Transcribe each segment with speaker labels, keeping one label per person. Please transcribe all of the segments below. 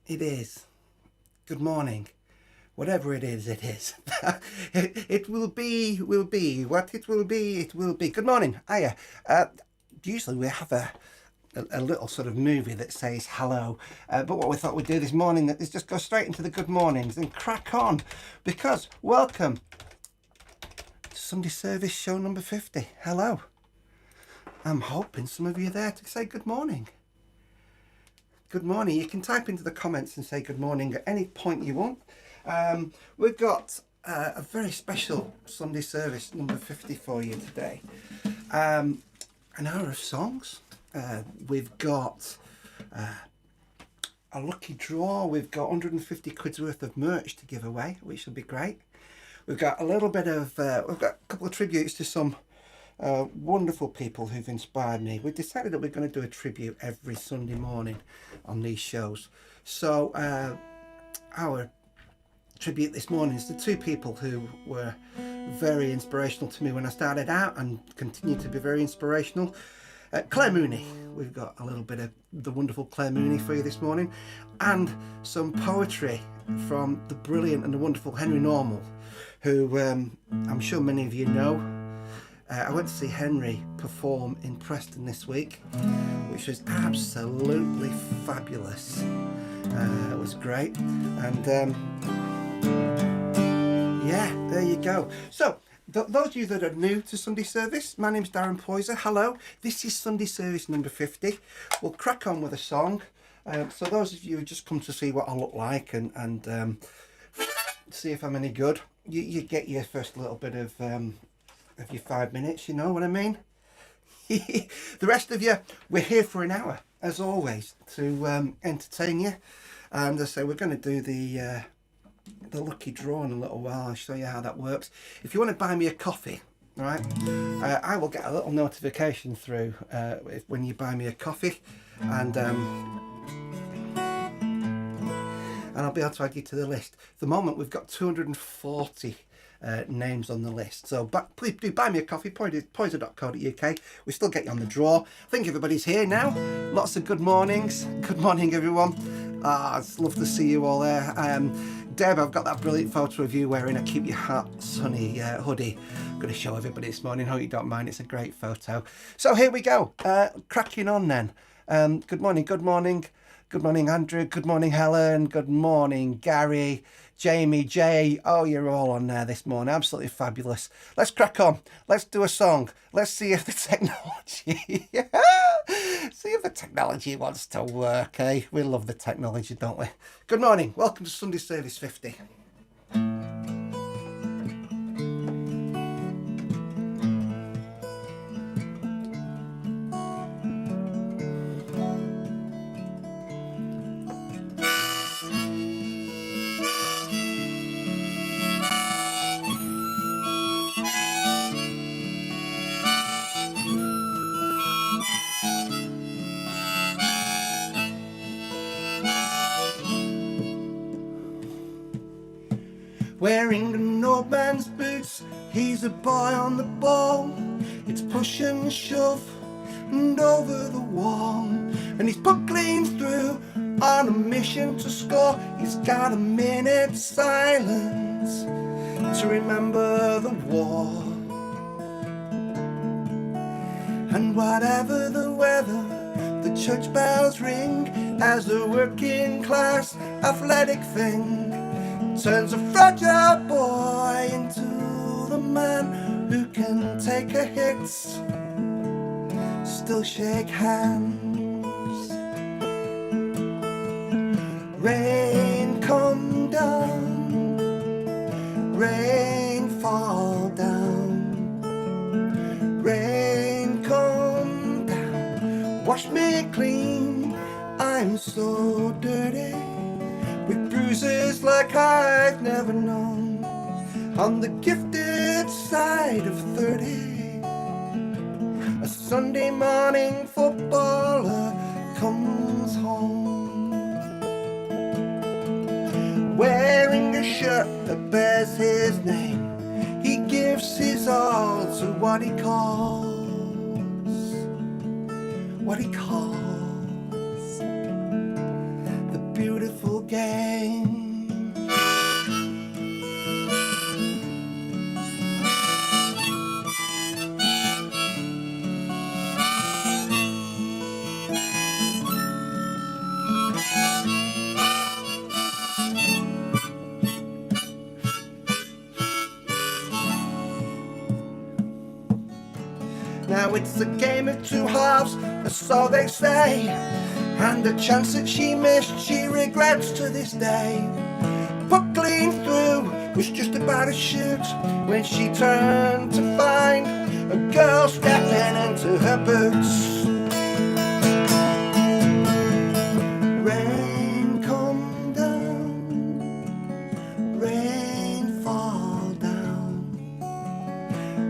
Speaker 1: it is. Good morning. Whatever it is, it is. It will be, what it will be, it will be. Good morning. Hiya. Usually we have a little sort of movie that says hello, but what we thought we'd do this morning is just go straight into the good mornings and crack on, because welcome to Sunday Service show number 50. Hello. I'm hoping some of you are there to say good morning. Good morning. You can type into the comments and say good morning at any point you want. We've got a very special Sunday service number 50 for you today. An hour of songs. We've got a lucky draw. We've got 150 quid's worth of merch to give away, which will be great. We've got a little bit of, we've got a couple of tributes to some wonderful people who've inspired me. We decided that we're going to do a tribute every Sunday morning on these shows. So our tribute this morning is to two people who were very inspirational to me when I started out and continue to be very inspirational. Claire Mooney. We've got a little bit of the wonderful Claire Mooney for you this morning, and some poetry from the brilliant and the wonderful Henry Normal, who I'm sure many of you know. I went to see Henry perform in Preston this week, which was absolutely fabulous. It was great, and yeah, there you go. So those of you that are new to Sunday Service, my name's Darren Poyzer. Hello, this is Sunday Service number 50. We'll crack on with a song. So those of you who just come to see what I look like and see if I'm any good, you get your first little bit of your 5 minutes, you know what I mean? The rest of you, we're here for an hour, as always, to entertain you. And as I say, we're going to do the lucky draw in a little while. I'll show you how that works. If you want to buy me a coffee, right, I will get a little notification through when you buy me a coffee, and I'll be able to add you to the list. At the moment, we've got 240 names on the list, so please do buy me a coffee. Poyzer.co.uk. we still get you on the draw. I think everybody's here now. Lots of good mornings. Good morning, everyone. It's love to see you all there. Deb, I've got that brilliant photo of you wearing a Keep Your Heart Sunny hoodie. I'm going to show everybody this morning. Hope you don't mind. It's a great photo. So here we go. Cracking on then. Good morning. Good morning. Good morning, Andrew. Good morning, Helen. Good morning, Gary, Jamie, Jay. Oh, you're all on there this morning. Absolutely fabulous. Let's crack on. Let's do a song. Let's see if the technology... see if the technology wants to work, eh? We love the technology, don't we? Good morning. Welcome to Sunday Service 50. Wearing an old man's boots, he's a boy on the ball. It's push and shove and over the wall, and he's buckling through on a mission to score. He's got a minute's silence to remember the war. And whatever the weather, the church bells ring as the working class athletic thing turns a fragile boy into the man who can take a hit, still shake hands. Rain come down, rain fall down, rain come down, wash me clean, I'm so dirty, with bruises like I've never known, on the gifted side of 30. A Sunday morning footballer comes home, wearing a shirt that bears his name. He gives his all to what he calls the beautiful game. Now it's a game of two halves, so they say, and the chance that she missed, she regrets to this day. Put clean through, was just about to shoot, when she turned to find a girl stepping into her boots. Rain come down, rain fall down,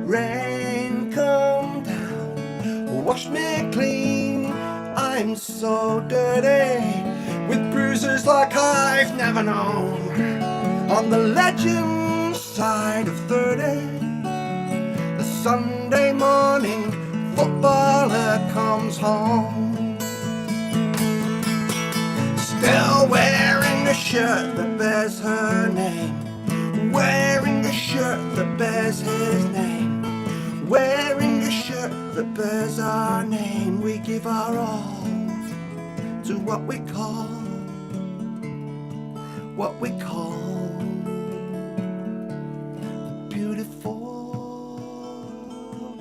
Speaker 1: rain come down, wash me clean, I'm so dirty, with bruises like I've never known. On the legend side of 30, a Sunday morning footballer comes home, still wearing a shirt that bears her name, wearing a shirt that bears his name, wearing a shirt that bears our name. We give our all to what we call the beautiful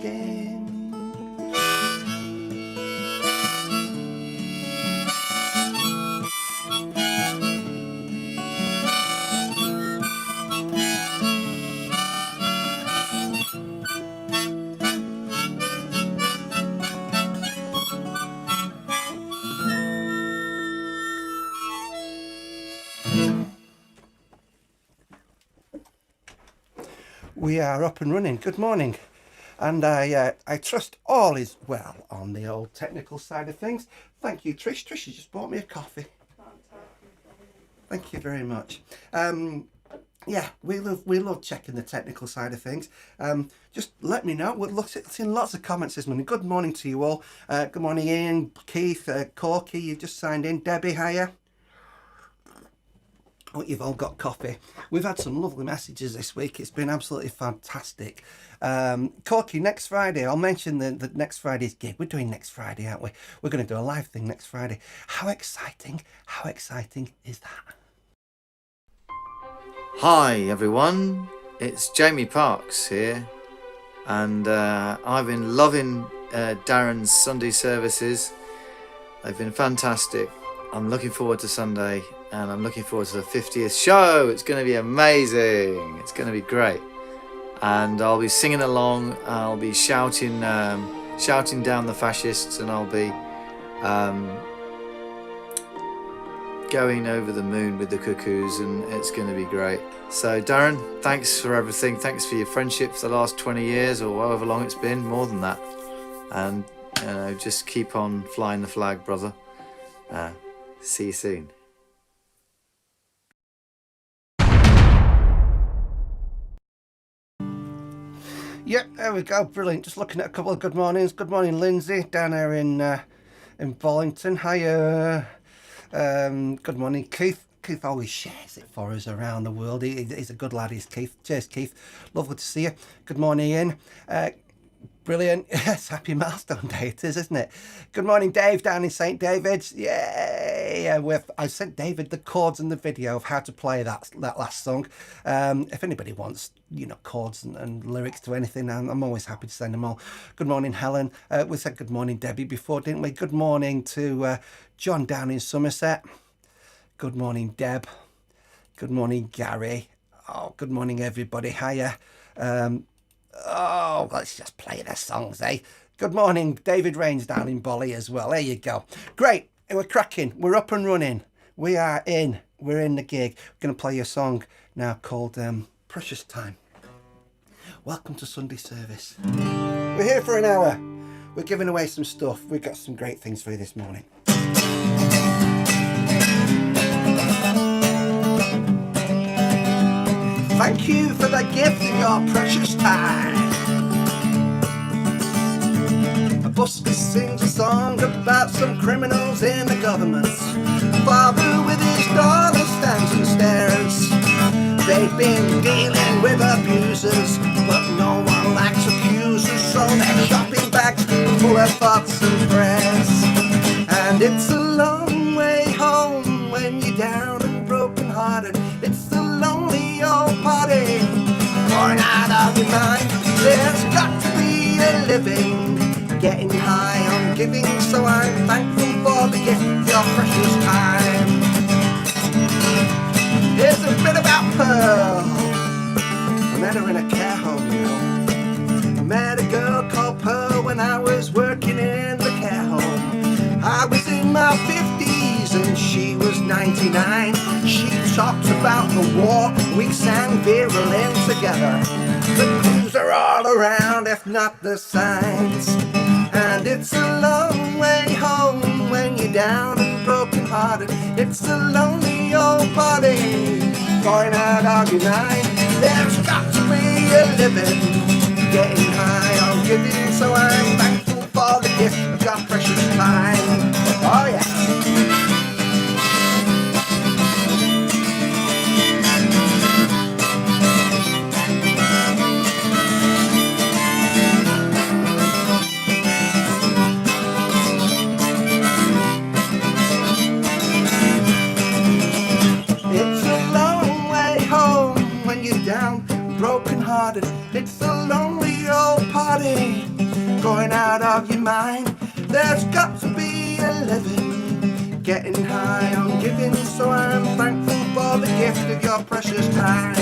Speaker 1: game. We are up and running. Good morning, and I trust all is well on the old technical side of things. Thank you, Trish. Trish, you just bought me a coffee. Thank you very much. Yeah, we love checking the technical side of things. Just let me know. We're seeing lots of comments this morning. Good morning to you all. Good morning, Ian, Keith, Corky. You've just signed in. Debbie, hiya. Oh, you've all got coffee. We've had some lovely messages this week. It's been absolutely fantastic. Corky, next Friday, I'll mention the next Friday's gig. We're doing next Friday, aren't we? We're going to do a live thing next Friday. How exciting is that?
Speaker 2: Hi everyone, it's Jamie Parks here, and I've been loving Darren's Sunday services. They've been fantastic. I'm looking forward to Sunday, and I'm looking forward to the 50th show. It's going to be amazing. It's going to be great, and I'll be singing along. I'll be shouting down the fascists, and I'll be going over the moon with the cuckoos, and it's going to be great. So Darren, thanks for everything. Thanks for your friendship for the last 20 years or however long it's been, more than that. And just keep on flying the flag, brother. See you soon.
Speaker 1: Yep, there we go. Brilliant. Just looking at a couple of good mornings. Good morning, Lindsay, down there in Bollington. Hiya. Good morning, Keith. Keith always shares it for us around the world. He's a good lad, he's Keith. Cheers, Keith. Lovely to see you. Good morning, Ian. Brilliant. Yes, happy milestone day it is, isn't it? Good morning, Dave, down in St. David's. Yay! I sent David the chords and the video of how to play that last song. If anybody wants, chords and lyrics to anything, I'm always happy to send them all. Good morning, Helen. We said good morning, Debbie, before, didn't we? Good morning to John down in Somerset. Good morning, Deb. Good morning, Gary. Oh, good morning, everybody. Hiya. Let's just play the songs, eh? Good morning, David Rains down in Bolly as well. There you go. Great. We're cracking. We're up and running. We're in the gig. We're going to play you a song now called Precious Time. Welcome to Sunday service. We're here for an hour. We're giving away some stuff. We've got some great things for you this morning. Thank you for the gift of your precious time. A busker sings a song about some criminals in the government. Father with his daughter they've been dealing with abusers, but no one likes accusers, so they're shopping bags full of thoughts and prayers. And it's a long way home when you're down and broken hearted. It's the lonely old party, pouring out of your mind. There's got to be a living, getting high on giving, so I'm thankful for the gift of your precious time. Here's a bit about Pearl. I met her in a care home, you know. I met a girl called Pearl when I was working in the care home. I was in my 50s and she was 99. She talked about the war, we sang Violin together. The clues are all around, if not the signs. And it's a long way home when you're down and broken hearted. It's a lonely old party, going out of your mind. There's got to be a living, getting high on giving, so I'm thankful for the gift of your precious time. Oh yeah. Broken hearted, it's a lonely old party, going out of your mind. There's got to be a living, getting high on giving, so I'm thankful for the gift of your precious time.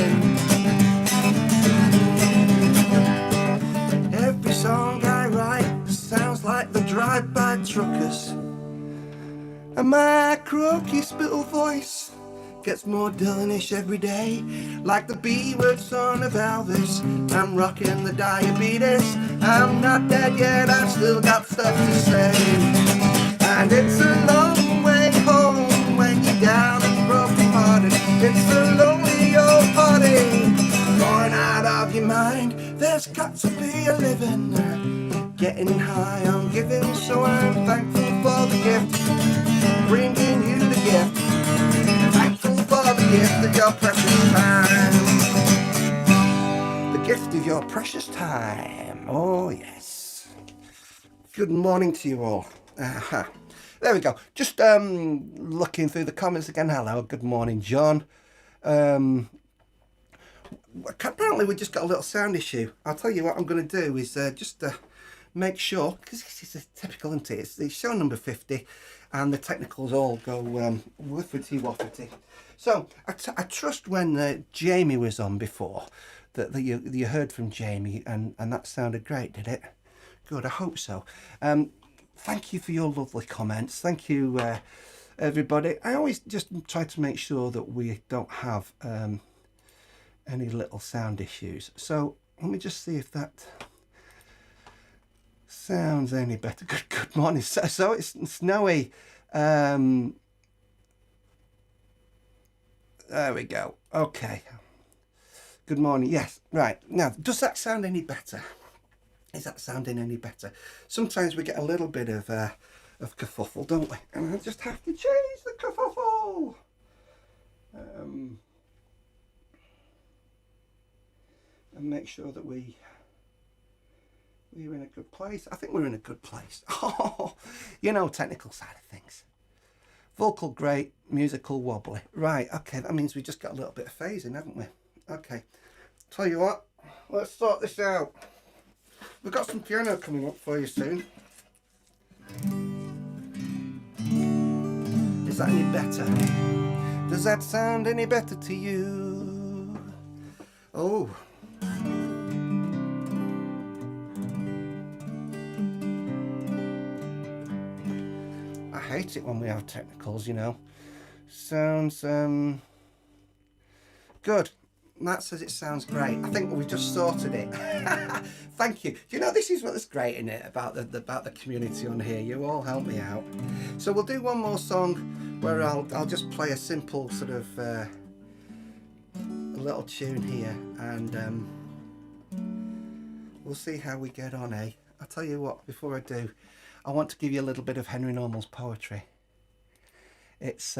Speaker 1: Every song I write sounds like the drive-by truckers, and my croaky spittle voice gets more Dylanish every day, like the B-word son of Elvis. I'm rocking the diabetes, I'm not dead yet, I've still got stuff to say. And it's a long way home when you're down and broken hearted. It's a lonely old party, going out of your mind. There's got to be a living, getting high on giving, so I'm thankful for the gift, bringing you the gift. The gift of your precious time. The gift of your precious time. Oh yes. Good morning to you all. There we go. Just looking through the comments again. Hello, good morning, John. Apparently we just got a little sound issue. I'll tell you what I'm going to do is just make sure, because this is a typical, isn't it? It's the show number 50 and the technicals all go whiffity-waffity. So I trust when Jamie was on before that you heard from Jamie and that sounded great, did it? Good, I hope so. Thank you for your lovely comments. Thank you, everybody. I always just try to make sure that we don't have any little sound issues. So let me just see if that sounds any better. Good morning. So it's snowy. There we go. Okay. Good morning. Yes. Right. Now, does that sound any better? Is that sounding any better? Sometimes we get a little bit of kerfuffle, don't we? And I just have to change the kerfuffle. And make sure that we're in a good place. I think we're in a good place. Oh, you know, technical side of things. Vocal great, musical wobbly. Right, okay, that means we just got a little bit of phasing, haven't we? Okay, tell you what, let's sort this out. We've got some piano coming up for you soon. Is that any better? Does that sound any better to you? Oh. I hate it when we have technicals, you know. Sounds good. Matt says it sounds great. I think we've just sorted it. Thank you. You know, this is what's great in it about the community on here. You all help me out. So we'll do one more song where I'll just play a simple sort of a little tune here, and we'll see how we get on, eh? I'll tell you what, before I do, I want to give you a little bit of Henry Normal's poetry. It's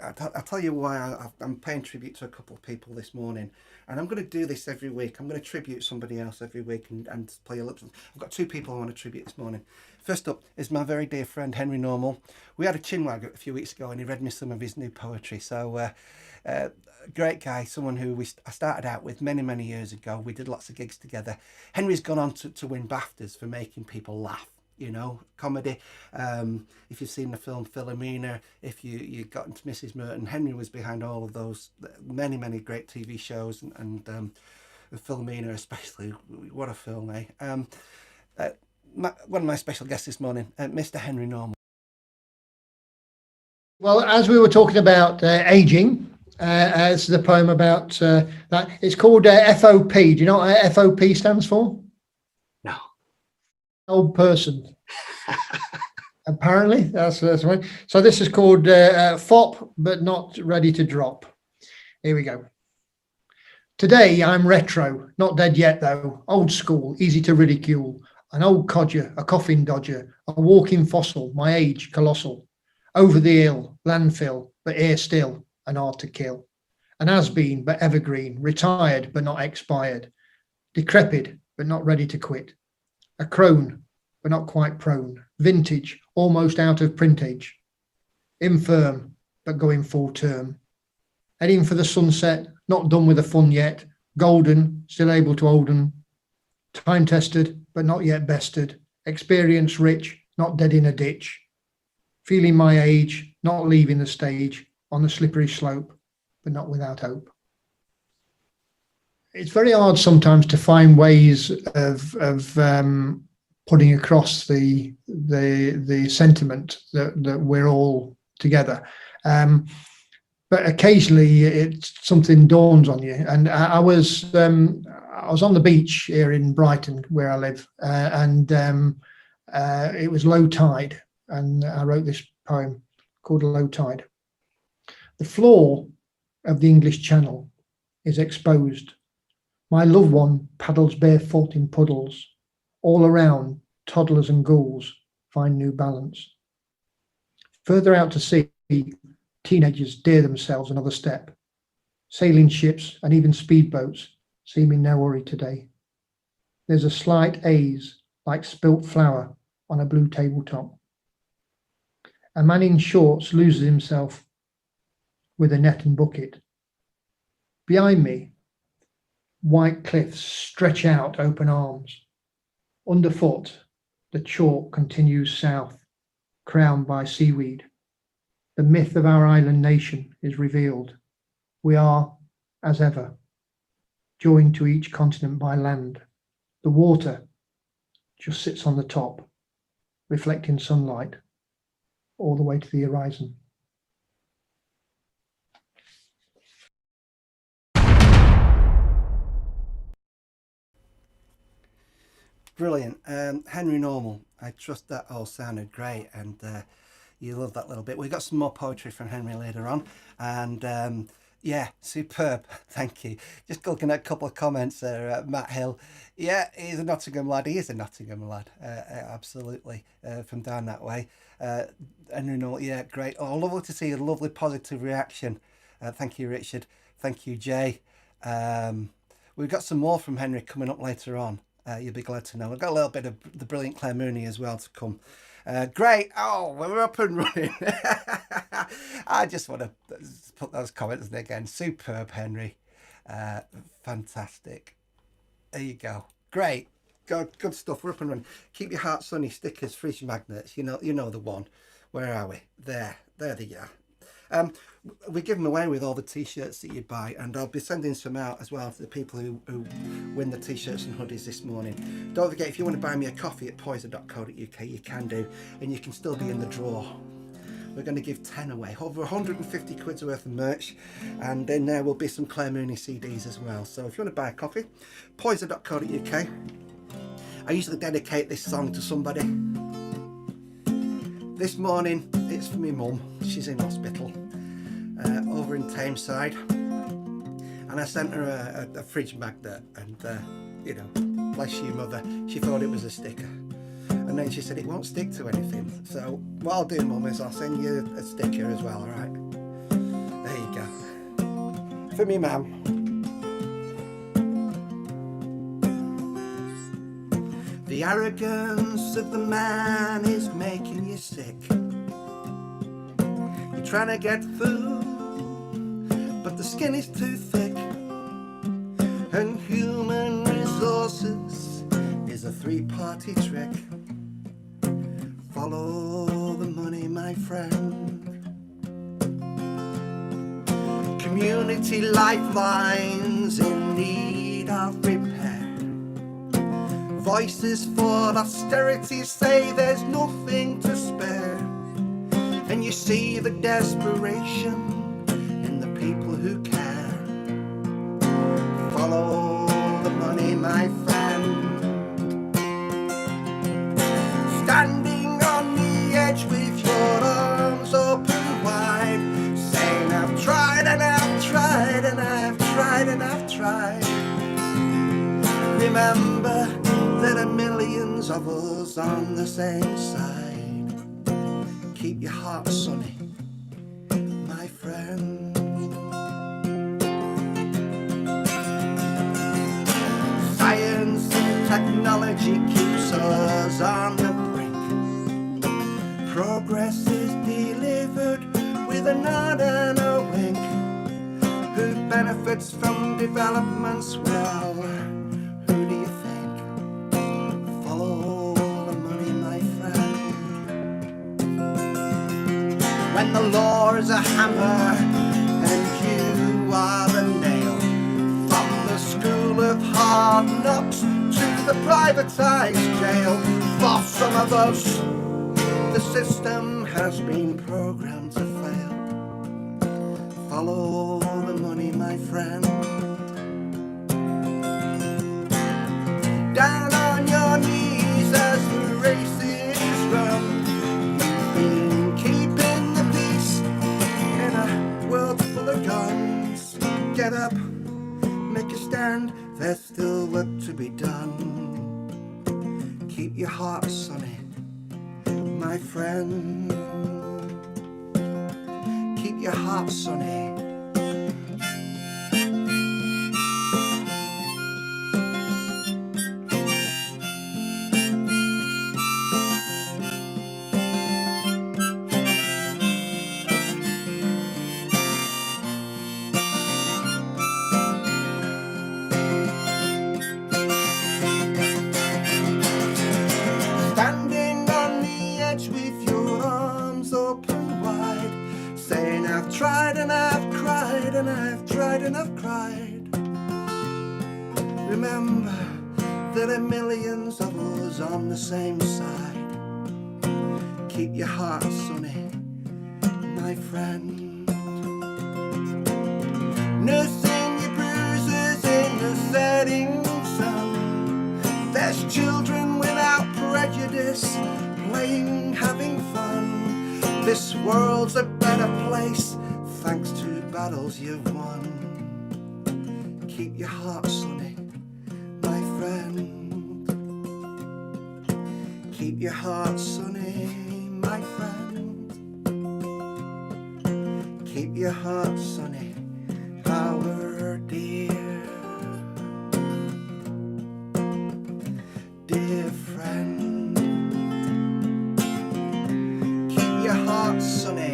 Speaker 1: I'll tell you why I'm paying tribute to a couple of people this morning, and I'm going to do this every week. I'm going to tribute somebody else every week and play a little. I've got two people I want to tribute this morning. First up is my very dear friend Henry Normal. We had a chinwag a few weeks ago, and he read me some of his new poetry. So, great guy, someone who I started out with many years ago. We did lots of gigs together. Henry's gone on to win BAFTAs for making people laugh. You know, comedy. If you've seen the film Philomena, if you got into Mrs. Merton, Henry was behind all of those many great TV shows, and Philomena especially. What a film, eh? One of my special guests this morning, Mr. Henry Normal.
Speaker 3: Well, as we were talking about aging, this is a poem about that. It's called FOP. Do you know what FOP stands for?
Speaker 1: No.
Speaker 3: Old person. Apparently, that's right. So this is called FOP, but not ready to drop. Here we go. Today I'm retro, not dead yet though. Old school, easy to ridicule. An old codger, a coffin dodger, a walking fossil. My age colossal. Over the hill, landfill, but here still, and hard to kill. An has-been, but evergreen. Retired, but not expired. Decrepit, but not ready to quit. A crone, but not quite prone. Vintage, almost out of printage. Infirm, but going full term. Heading for the sunset, not done with the fun yet. Golden, still able to olden. Time tested, but not yet bested. Experience rich, not dead in a ditch. Feeling my age, not leaving the stage. On the slippery slope, but not without hope. It's very hard sometimes to find ways of putting across the sentiment that we're all together. But occasionally something dawns on you. And I was on the beach here in Brighton, where I live, and it was low tide, and I wrote this poem called Low Tide. The floor of the English Channel is exposed. My loved one paddles barefoot in puddles. All around, toddlers and ghouls find new balance. Further out to sea, teenagers dare themselves another step. Sailing ships and even speedboats seem in no hurry today. There's a slight haze, like spilt flour on a blue tabletop. A man in shorts loses himself with a net and bucket. Behind me, white cliffs stretch out open arms. Underfoot, the chalk continues south, crowned by seaweed. The myth of our island nation is revealed. We are, as ever, joined to each continent by land. The water just sits on the top, reflecting sunlight all the way to the horizon.
Speaker 1: Brilliant. Henry Normal, I trust that all sounded great, and you love that little bit. We've got some more poetry from Henry later on, and yeah, superb. Thank you. Just looking at a couple of comments there. Matt Hill, yeah, he's a Nottingham lad. He is a Nottingham lad, absolutely, from down that way. Henry Normal, yeah, great. Oh, lovely to see a lovely positive reaction. Thank you, Richard. Thank you, Jay. We've got some more from Henry coming up later on. You'll be glad to know. We've got a little bit of the brilliant Claire Mooney as well to come. Great. Oh, we're up and running. I just want to put those comments in again. Superb, Henry. Fantastic. There you go. Great. Good stuff. We're up and running. Keep your heart sunny stickers, fridge magnets. You know the one. Where are we? There they are. We give them away with all the t-shirts that you buy, and I'll be sending some out as well to the people who win the t-shirts and hoodies this morning. Don't forget, if you want to buy me a coffee at poyzer.co.uk, you can do, and you can still be in the draw. We're going to give 10 away, over 150 quid's worth of merch, and then there will be some Claire Mooney CDs as well. So if you want to buy a coffee, poyzer.co.uk. I usually dedicate this song to somebody. This morning it's for my mum. She's in hospital over in Tameside, and I sent her a fridge magnet, and bless you, mother, she thought it was a sticker, and then she said it won't stick to anything. So what I'll do, mum, is I'll send you a sticker as well. All right. for me mum. The arrogance of the man is making you sick. You're trying to get food, but the skin is too thick. And human resources is a three-party trick. Follow the money, my friend. Community lifelines in need of repair. Voices for austerity say there's nothing to spare. And you see the desperation in the people who care. Follow the money, my friend. Standing on the edge with your arms open wide, saying I've tried and I've tried and I've tried and I've tried. Remember, there are millions of us on the same side. Keep your heart sunny, my friend. Science and technology keeps us on the brink. Progress is delivered with a nod and a wink. Who benefits from developments? Well, who do you think? Follow the money, my friend. When the law is a hammer and you are the nail, from the school of hard knocks to the privatized jail, for some of us the system has been programmed to fail. Follow the money, my friend. Down on your knees as the race is run. You've been keeping the peace in a world full of guns. Get up, make a stand, there's still work to be done. Keep your heart sunny, my friend. Keep your heart sunny. Standing on the edge with your arms open wide, saying I've tried and I've cried and I've tried and I've cried. Remember, there are millions of us on the same side. Keep your heart sunny, my friend. Nursing your bruises in the setting sun. There's children without prejudice, playing, having fun. This world's a better place thanks to battles you've won. Keep your heart sunny, my friend. Keep your heart sunny, my friend. Keep your heart sunny, our dear, dear friend. Keep your heart sunny.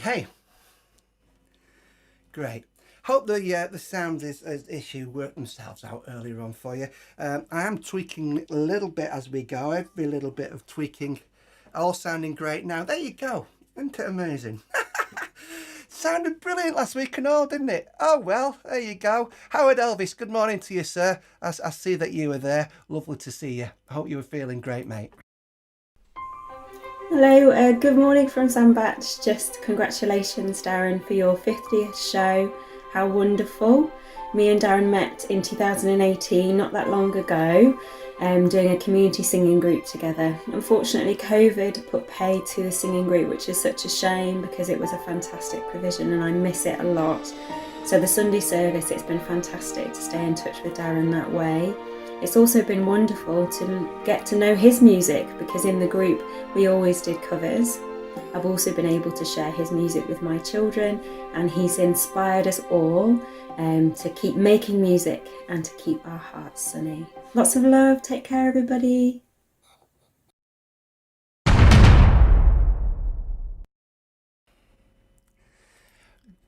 Speaker 1: Hey. Great. Hope the sound issue worked themselves out earlier on for you. I am tweaking a little bit as we go. Every little bit of tweaking, all sounding great now. There you go. Isn't it amazing? Sounded brilliant last week and all, didn't it? Oh well, there you go. Howard Elvis, good morning to you, sir. I see that you were there. Lovely to see you. I hope you were feeling great, mate.
Speaker 4: Hello, good morning from Sandbach. Just congratulations, Darren, for your 50th show. how wonderful. Me and Darren met in 2018, not that long ago, doing a community singing group together. Unfortunately, COVID put paid to the singing group, which is such a shame because it was a fantastic provision and I miss it a lot. So the Sunday service, it's been fantastic to stay in touch with Darren that way. It's also been wonderful to get to know his music because in the group we always did covers. I've also been able to share his music with my children, and he's inspired us all to keep making music and to keep our hearts sunny. Lots of love. Take care, everybody.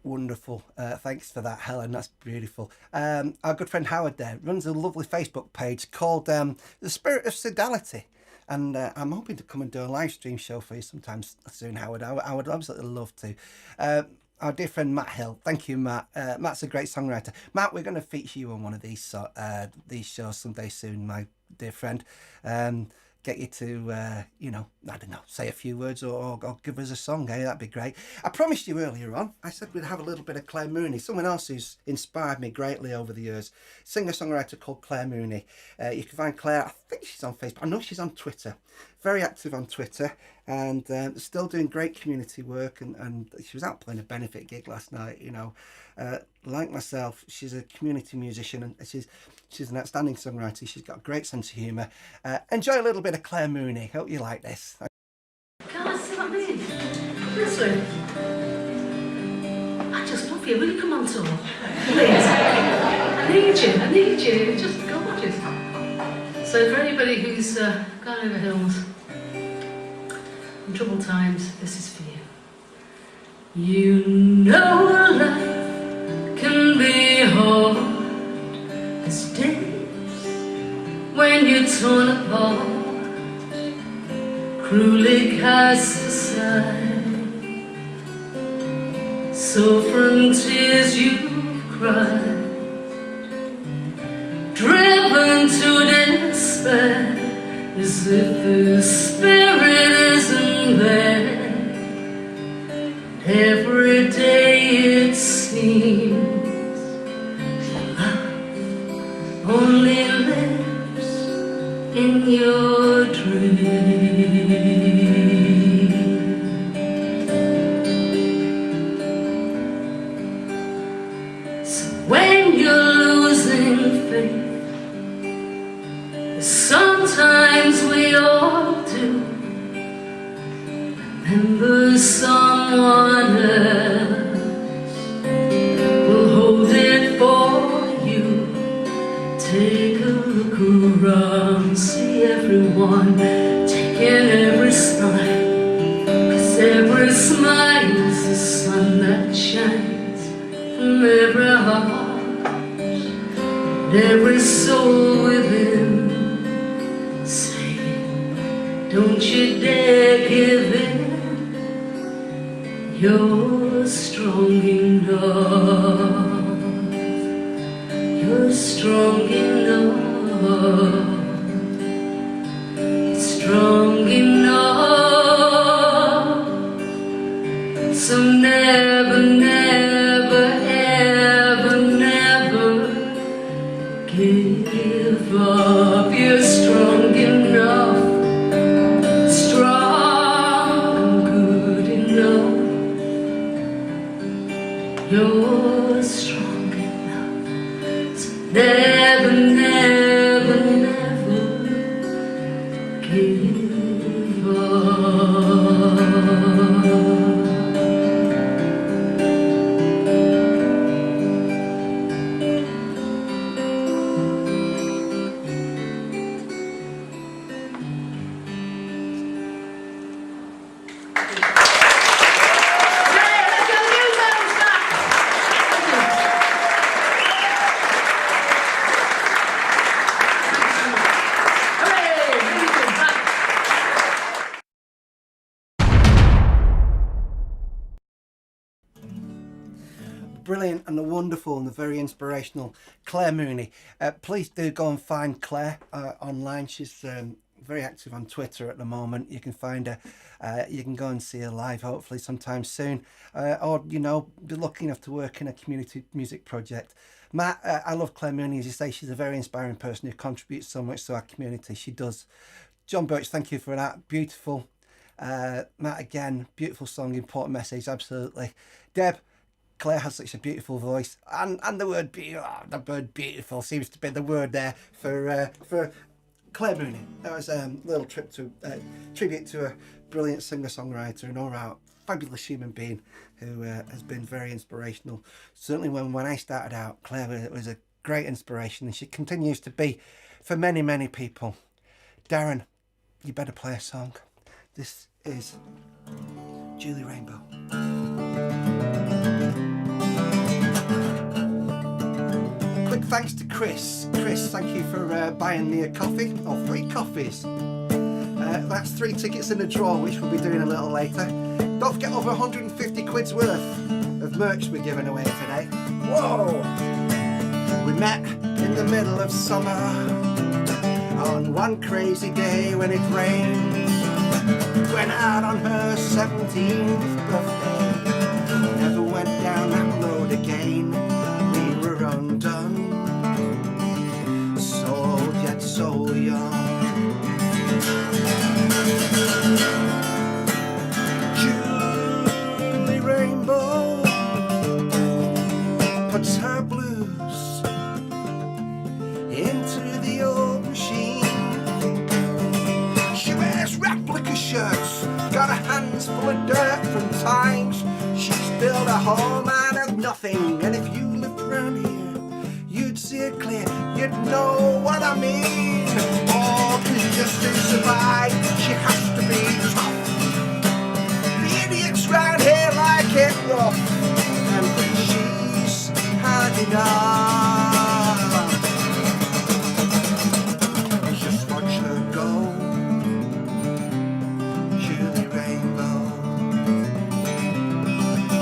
Speaker 1: Wonderful. Thanks for that, Helen. That's beautiful. Our good friend Howard there runs a lovely Facebook page called The Spirit of Sodality. And I'm hoping to come and do a live stream show for you sometime soon, Howard. I would absolutely love to. Our dear friend Matt Hill. Thank you, Matt. Matt's a great songwriter. Matt, we're going to feature you on one of these shows someday soon, my dear friend. Get you to, I don't know, say a few words or give us a song, eh? That'd be great. I promised you earlier on, I said we'd have a little bit of Claire Mooney, someone else who's inspired me greatly over the years. Singer-songwriter called Claire Mooney. You can find Claire, I think she's on Facebook. I know she's on Twitter. Very active on Twitter and still doing great community work. And she was out playing a benefit gig last night, like myself, she's a community musician and she's an outstanding songwriter. She's got a great sense of humour. Enjoy a little bit of Claire Mooney. Hope you like this.
Speaker 5: Guys, see what I mean? Honestly, I just love you. Will you come on tour? Please. I need you. Just gorgeous. So for anybody who's gone over hills in troubled times, this is for you. You know life can be hard as days when you're torn apart, cruelly cast aside. So from tears you've cried, driven to despair, as if the spirit isn't there. Every day it seems love only lives in your dreams. So when you're losing faith, as sometimes we all do, remember someone else will hold it for you. Take a look around, see everyone taking every smile, 'cause every smile is the sun that shines from every heart and every soul within. Say, don't you dare give in. You're strong enough. You're strong enough. Strong enough. So never, never, ever, never give up. You're strong enough. You're strong enough, so never, never, never give up.
Speaker 1: Brilliant and the wonderful and the very inspirational Claire Mooney. Please do go and find Claire online. She's very active on Twitter at the moment. You can find her. You can go and see her live, hopefully sometime soon, or be lucky enough to work in a community music project. Matt, I love Claire Mooney, as you say. She's a very inspiring person who contributes so much to our community. She does. John Birch, thank you for that. Beautiful. Matt, again, beautiful song, important message, absolutely. Deb, Claire has such a beautiful voice, and the word beautiful seems to be the word there for Claire Mooney. That was a little tribute to a brilliant singer-songwriter and all-round fabulous human being who has been very inspirational. Certainly when I started out, Claire was a great inspiration, and she continues to be for many, many people. Darren, you better play a song. This is Julie Rainbow. Quick thanks to Chris. Chris, thank you for buying me a coffee, or 3 coffees. That's 3 tickets in a draw, which we'll be doing a little later. Don't forget, over 150 quid's worth of merch we're giving away today. Whoa! We met in the middle of summer on one crazy day when it rained. Went out on her 17th birthday, never went down that road again. We were undone, so old yet so young. Julie Rainbow puts her blues into the old machine. She wears replica shirts, got her hands full of dirt from times she's built a home out of nothing. And if you lived around here, you'd see it clear, you'd know what I mean. Oh, 'cause just to survive, she has to be tough. The idiots round here like it rough, and when she's had enough, just watch her go. Julie Rainbow,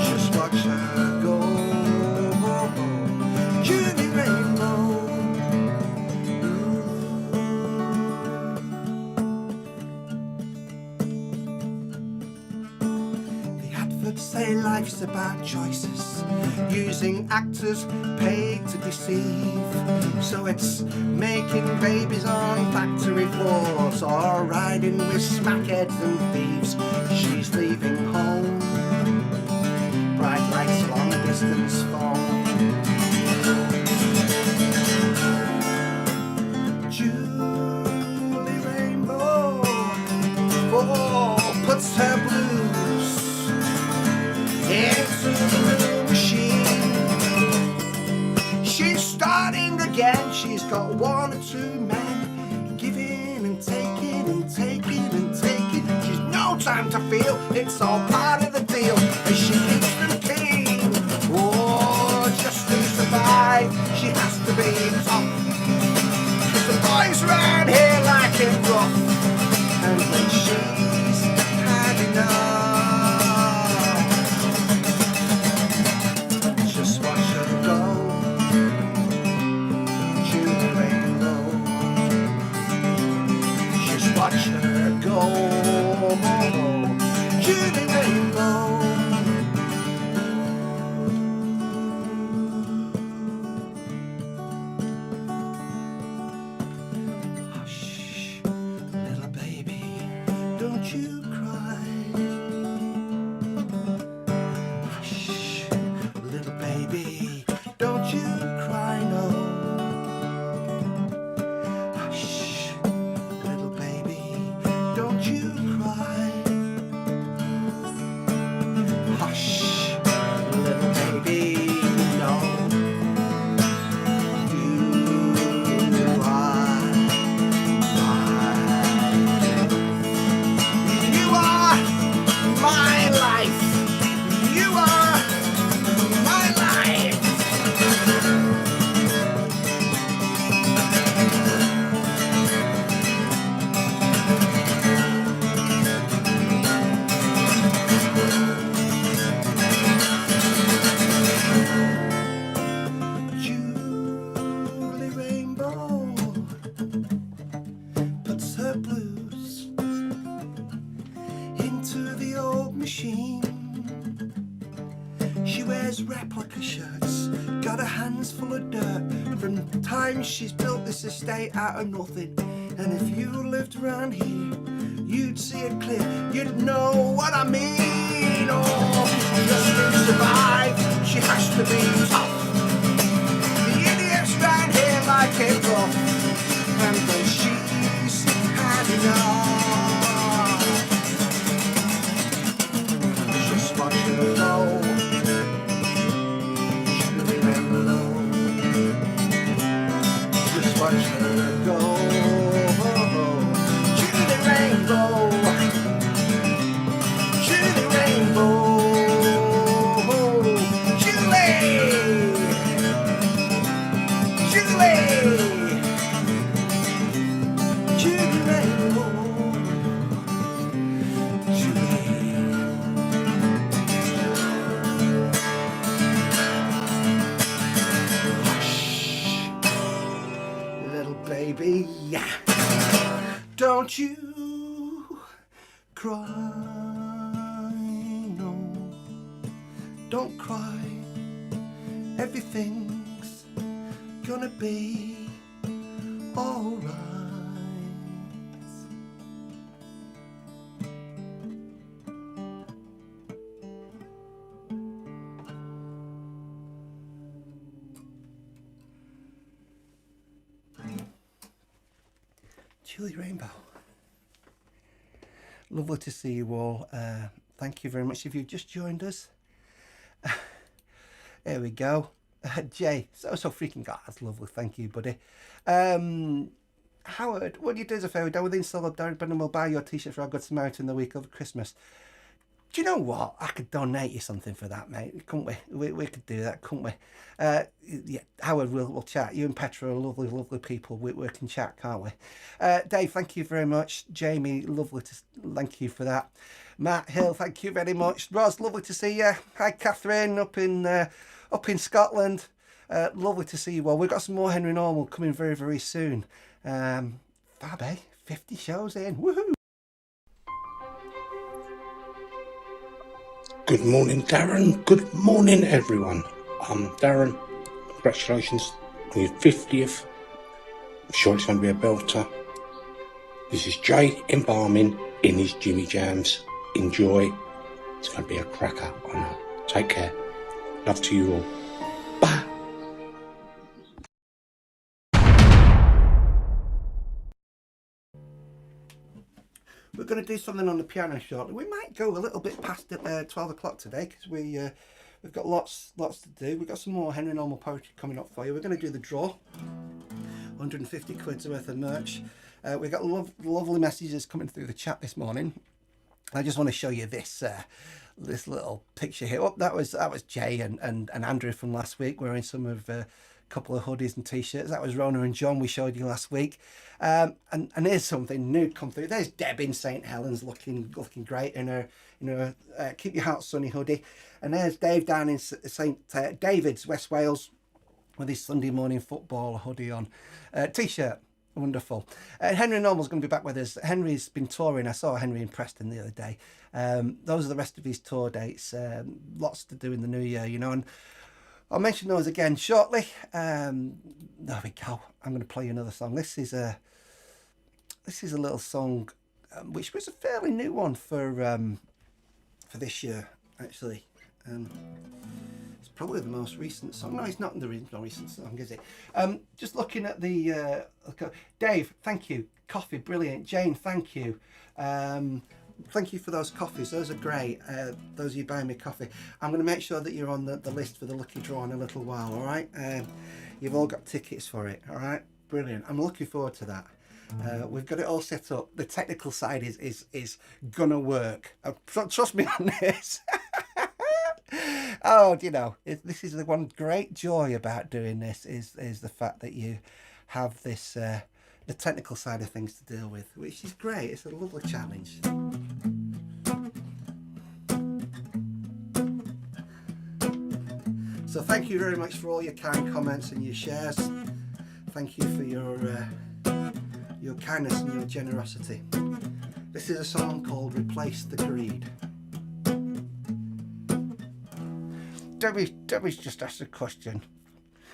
Speaker 1: just watch her go. Julie Rainbow. The adverts say life's about choices, using actors paid to deceive. So it's making babies on factory floors, or riding with smackheads and thieves. She's leaving home, bright lights, long distance phone. Julie Rainbow, oh, puts her blues into the machine. She's starting again. She's got 1 or 2 men, giving and taking and taking and taking. She's no time to feel, it's all part of the deal, and she keeps them keen. Oh, just to survive, she has to be tough. 'Cause the boys around here like it rough, and when she's had enough, just watch her go. Julie Rainbow, just watch her go. Julie Rainbow. her shirts, got her hands full of dirt from the time she's built this estate out of nothing. And if you lived around here, you'd see it clear, you'd know what I mean. Oh, just to survive, she has to be tough. The idiots round here like it rough, and when she's had enough, just watch her go. She'll remember though. Just watch her go. Baby, don't you cry, no, don't cry, everything's gonna be alright. Julie Rainbow. Lovely to see you all. Thank you very much if you've just joined us. There we go. Jay, so freaking God, that's lovely. Thank you, buddy. Howard, would you do us a favour? Down with the install of Darren Brennan will buy your t-shirt for our Good Samaritan the week of Christmas. Do you know what? I could donate you something for that, mate. Couldn't we? We could do that, couldn't we? Yeah, Howard, we'll chat. You and Petra are lovely, lovely people. We can chat, can't we? Dave, thank you very much. Jamie, lovely to thank you for that. Matt Hill, thank you very much. Roz, lovely to see you. Hi, Catherine, up in Scotland. Lovely to see you all. We've got some more Henry Normal coming very, very soon. Fab, eh? 50 shows in. Woohoo!
Speaker 6: Good morning, Darren. Good morning, everyone. Darren, congratulations on your 50th. I'm sure it's going to be a belter. This is Jay embalming in his Jimmy Jams. Enjoy. It's going to be a cracker, I know. Take care. Love to you all. Bye.
Speaker 1: We're going to do something on the piano shortly. We might go a little bit past 12 o'clock today because we've got lots to do. We've got some more Henry Normal poetry coming up for you. We're going to do the draw. 150 quid's worth of merch. We've got lovely messages coming through the chat this morning. I just want to show you this this little picture here. Oh, that was Jay and Andrew from last week wearing some of couple of hoodies and t-shirts. That was Rona and John we showed you last week. And here's something new come through. There's Deb in St Helens looking great in her Keep Your Heart Sunny hoodie. And there's Dave down in St David's, West Wales, with his Sunday morning football hoodie on. T-shirt. Wonderful. Henry Normal's going to be back with us. Henry's been touring. I saw Henry in Preston the other day. Those are the rest of his tour dates. Lots to do in the new year, you know, and I'll mention those again shortly. There we go. I'm going to play you another song. This is a little song which was a fairly new one for this year, actually. It's probably the most recent song. No, it's not the recent song, is it? Just looking at the Dave, thank you. Coffee, brilliant. Jane, thank you. Thank you for those coffees. Those are great. Those of you buying me coffee. I'm going to make sure that you're on the list for the lucky draw in a little while, all right? You've all got tickets for it, all right? Brilliant. I'm looking forward to that. We've got it all set up. The technical side is gonna work. Trust me on this. Oh, you know, this is the one great joy about doing this is the fact that you have this the technical side of things to deal with, which is great. It's a lovely challenge. So thank you very much for all your kind comments and your shares. Thank you for your kindness and your generosity. This is a song called Replace the Greed. Debbie's just asked a question.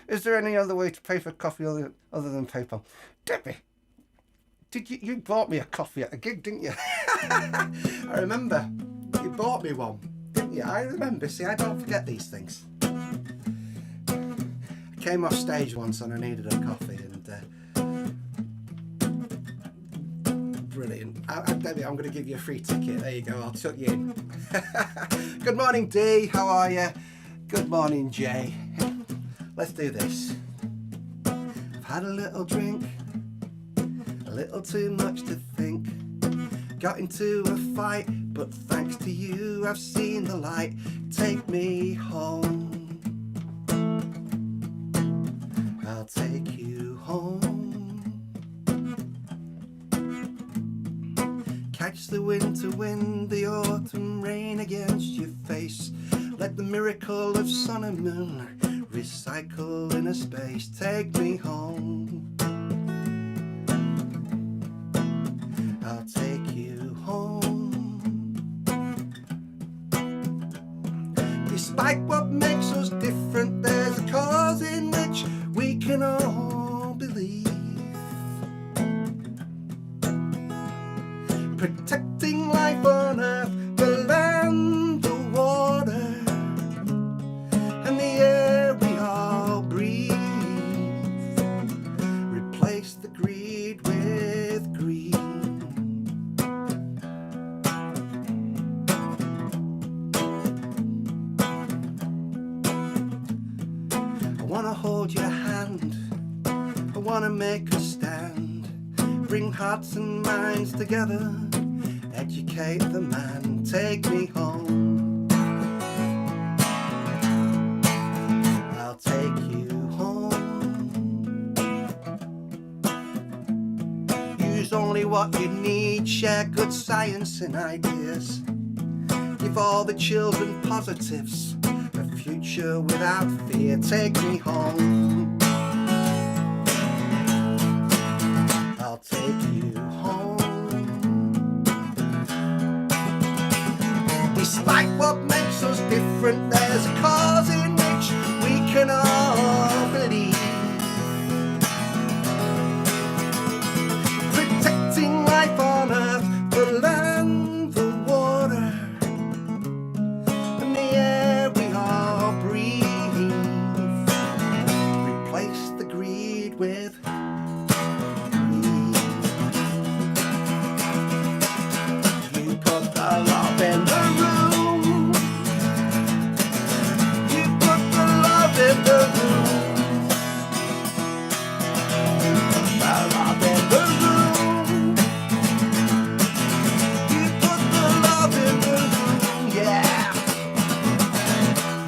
Speaker 1: Is there any other way to pay for coffee other than PayPal? Debbie, you bought me a coffee at a gig, didn't you? I remember. You bought me one, didn't you? I remember. See, I don't forget these things. I came off stage once and I needed a coffee, and brilliant. Debbie, I'm going to give you a free ticket. There you go. I'll tuck you in. Good morning, Dee. How are you? Good morning, Jay. Let's do this. I've had a little drink, a little too much to think. Got into a fight, but thanks to you, I've seen the light. Take me home. I'll take you home. Catch the winter wind, the autumn rain against your face. Let the miracle of sun and moon recycle in a space. Take me home. I'll take you home. Despite what makes us different, there's a cause in which we can all believe. Protecting life on earth, the land, the water, and the air we all breathe. Replace the greed with green. I wanna hold your hand, I wanna make a stand, bring hearts and minds together, educate the man. Take me home. I'll take you home. Use only what you need, share good science and ideas. Give all the children positives, a future without fear. Take me home. I'll take you home. Despite what makes us different, there's a cause in which we can all believe. Protecting life on earth, the land, the water, and the air we all breathe. Replace the greed with greed. You put the love in the room. You put the love in the room. You put the love in the room. You put the love in the room, yeah.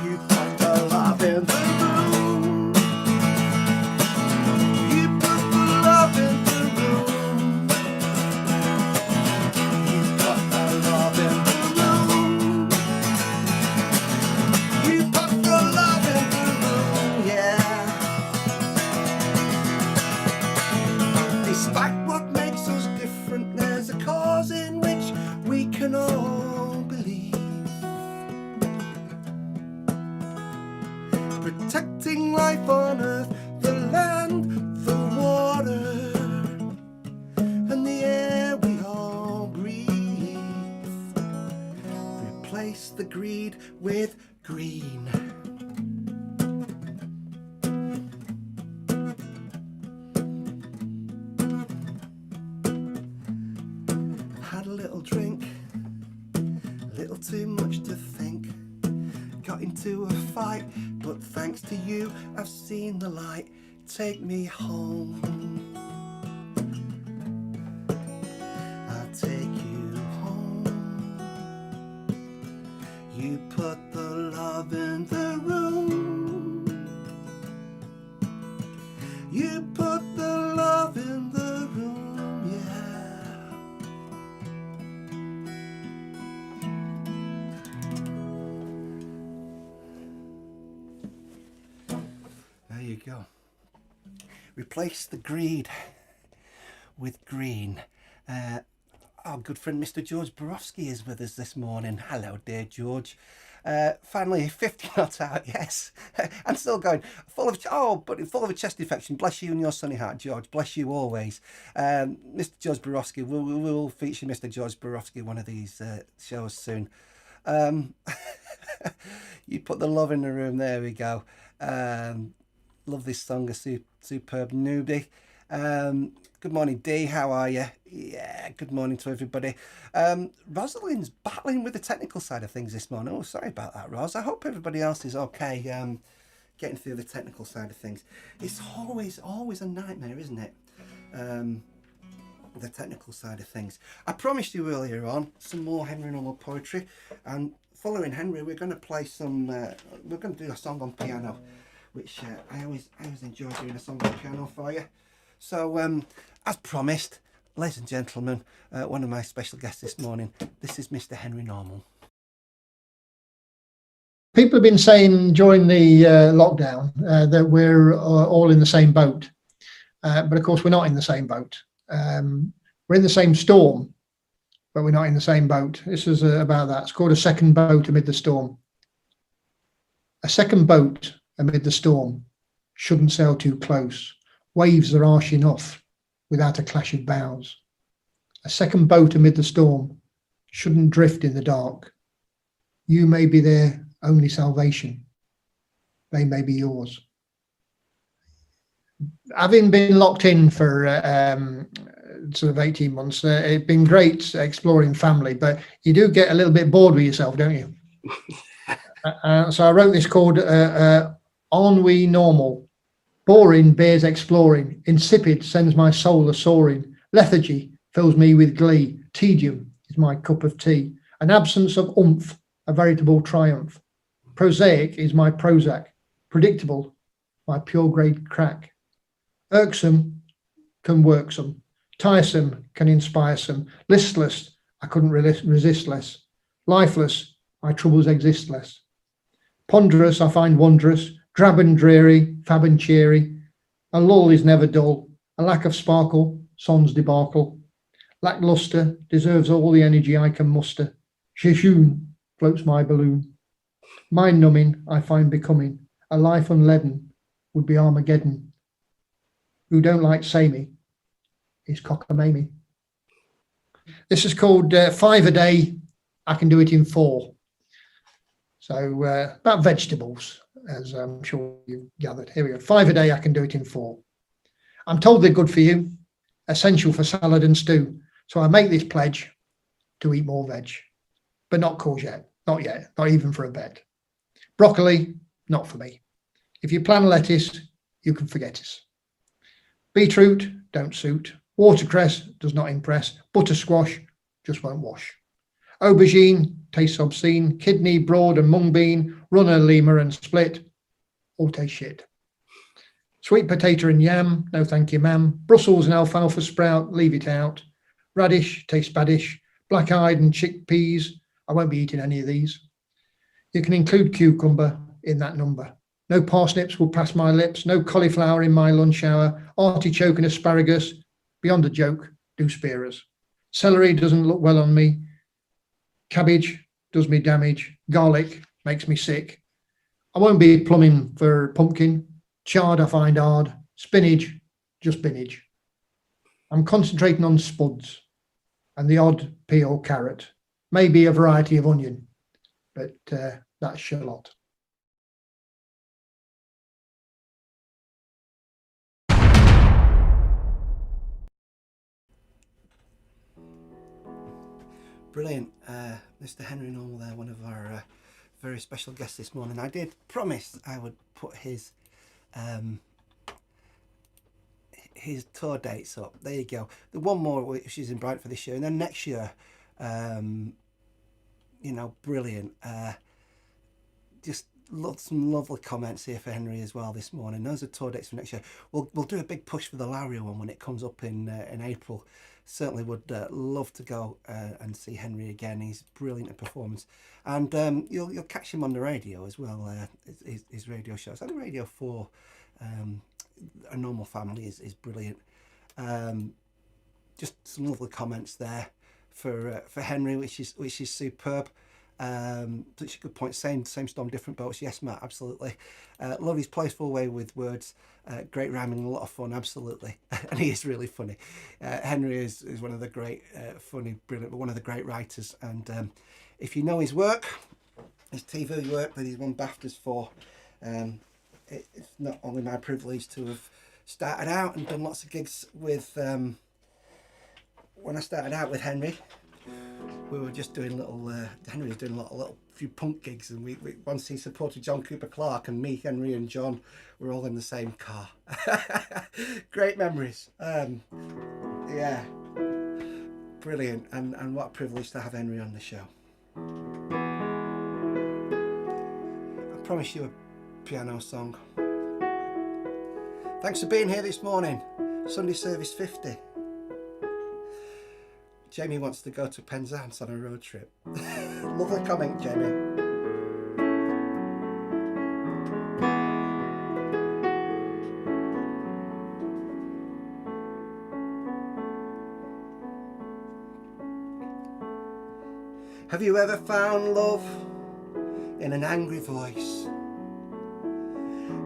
Speaker 1: You put the love in the room. You put the love in the room. You put the love in the room. You put the love in the room, yeah. Despite what makes us different, there's a cause in which we can all believe. Protecting life on earth, the land, the water, and the air we all breathe. Replace the greed with green. Had a little drink, a little too much to think. Got into a fight, but thanks to you, I've seen the light. Take me home. I'll take you home. You put the love in the room. You put the love in the room, yeah. There you go. Replace the greed with green. Our good friend Mr. George Borofsky is with us this morning. Hello, dear George. Finally, 50 not out, yes. And still going. Full of a chest infection. Bless you and your sunny heart, George. Bless you always. Mr. George Borowski, we'll feature Mr. George Borowski one of these shows soon. You put the love in the room. There we go. Love this song, a superb newbie. Good morning, Dee. How are you? Yeah, good morning to everybody. Rosalind's battling with the technical side of things this morning. Oh, sorry about that, Ros. I hope everybody else is okay getting through the technical side of things. It's always a nightmare, isn't it? The technical side of things. I promised you earlier on some more Henry Normal poetry, and following Henry, we're going to play some. We're going to do a song on piano, which I always enjoy doing a song on piano for you. So, as promised, ladies and gentlemen, one of my special guests this morning, this is Mr. Henry Normal.
Speaker 3: People have been saying during the lockdown that we're all in the same boat. But of course, we're not in the same boat. We're in the same storm, but we're not in the same boat. This is about that. It's called A Second Boat Amid the Storm. A second boat amid the storm shouldn't sail too close. Waves are harsh enough without a clash of bows. A second boat amid the storm shouldn't drift in the dark. You may be their only salvation. They may be yours. Having been locked in for sort of 18 months, it's been great exploring family, but you do get a little bit bored with yourself, don't you? So I wrote this called Ennui Normal. Boring bears exploring, insipid sends my soul a-soaring, lethargy fills me with glee, tedium is my cup of tea, an absence of oomph, a veritable triumph. Prosaic is my Prozac, predictable, my pure grade crack. Irksome can work some, tiresome can inspire some, listless I couldn't resist less, lifeless my troubles exist less. Ponderous I find wondrous, drab and dreary, fab and cheery. A lull is never dull, a lack of sparkle, sans debacle. Lackluster deserves all the energy I can muster. Jejune floats my balloon. Mind numbing I find becoming, a life unleaden would be Armageddon. Who don't like samey is cockamamie. This is called 5 a day, I can do it in 4. So about vegetables, as I'm sure you gathered. Here we go. 5 a day, I can do it in 4. I'm told they're good for you, essential for salad and stew. So I make this pledge to eat more veg, but not courgette, not yet, not even for a bet. Broccoli, not for me. If you plan lettuce, you can forget us. Beetroot, don't suit. Watercress, does not impress. Butter squash, just won't wash. Aubergine, tastes obscene. Kidney, broad and mung bean. Runner, lemur and split, all taste shit. Sweet potato and yam, no thank you ma'am. Brussels and alfalfa sprout, leave it out. Radish, tastes baddish. Black-eyed and chickpeas, I won't be eating any of these. You can include cucumber in that number. No parsnips will pass my lips. No cauliflower in my lunch hour. Artichoke and asparagus, beyond a joke, do spare us. Celery doesn't look well on me. Cabbage does me damage. Garlic makes me sick. I won't be plumbing for pumpkin. Chard I find hard. Spinach, just spinach. I'm concentrating on spuds and the odd pea or carrot. Maybe a variety of onion, but that's shallot.
Speaker 1: Brilliant. Mr. Henry Normal there, one of our very special guests this morning. I did promise I would put his tour dates up. There you go. The one more which is in Bright for this year, and then next year, brilliant. Just some lovely comments here for Henry as well this morning. Those are tour dates for next year. We'll do a big push for the Lowry one when it comes up in April. Certainly would love to go and see Henry again. He's brilliant at performance, and you'll catch him on the radio as well. His radio shows on the Radio 4. A Normal Family is brilliant. Just some lovely comments there for Henry, which is superb. Such a good point. Same storm, different boats. Yes, Matt, absolutely. Love his playful way with words. Great rhyming, a lot of fun, absolutely. And he is really funny. Henry is one of the great, funny, brilliant, but one of the great writers. And if you know his work, his TV work that he's won BAFTAs for, it's not only my privilege to have started out and done lots of gigs with. When I started out with Henry, we were just doing Henry was doing a little few punk gigs, and we once he supported John Cooper Clarke, and me, Henry and John were all in the same car. Great memories. Yeah, brilliant, and what a privilege to have Henry on the show. I promise you a piano song. Thanks for being here this morning. Sunday service 50. Jamie wants to go to Penzance on a road trip. Lovely comment, Jamie. Have you ever found love in an angry voice?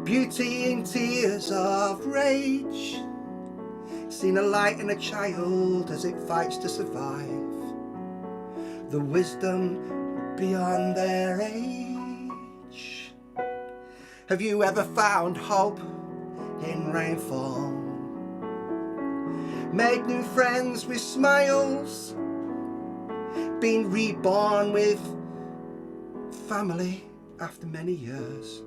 Speaker 1: Beauty in tears of rage? Seen a light in a child as it fights to survive, the wisdom beyond their age? Have you ever found hope in rainfall? Made new friends with smiles? Been reborn with family after many years?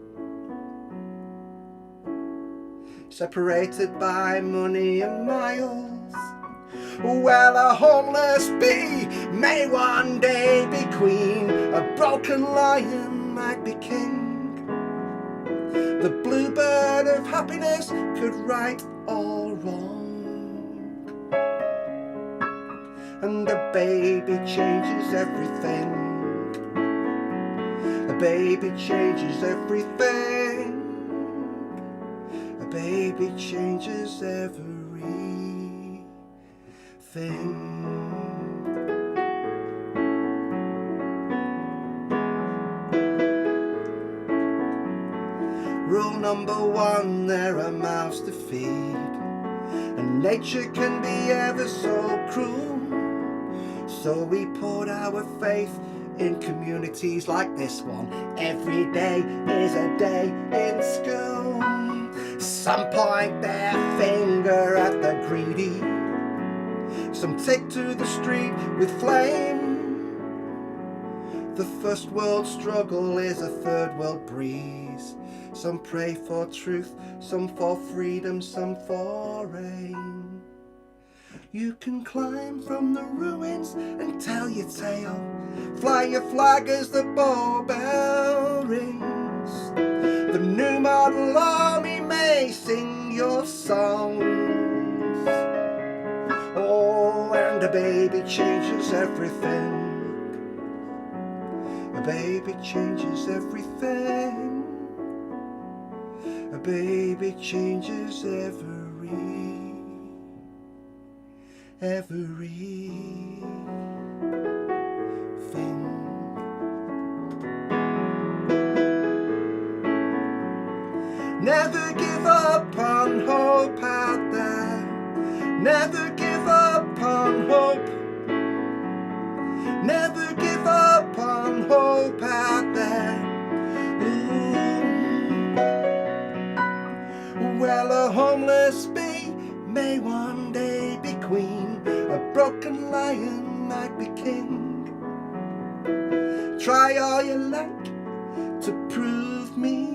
Speaker 1: Separated by money and miles? Well, a homeless bee may one day be queen, a broken lion might be king. The bluebird of happiness could right all wrong, and a baby changes everything. A baby changes everything. A baby changes everything. Rule number one, there are mouths to feed, and nature can be ever so cruel. So we put our faith in communities like this one. Every day is a day in school. Some point their finger at the greedy, some take to the street with flame. The first world struggle is a third world breeze. Some pray for truth, some for freedom, some for rain. You can climb from the ruins and tell your tale, fly your flag as the bow bell rings. The new model army may sing your songs. Oh, and a baby changes everything. A baby changes everything. A baby changes everything. Never give up on hope out there. Never give up on hope. Never give up on hope out there. Ooh. Well, a homeless bee may one day be queen. A broken lion might be king. Try all you like to prove me.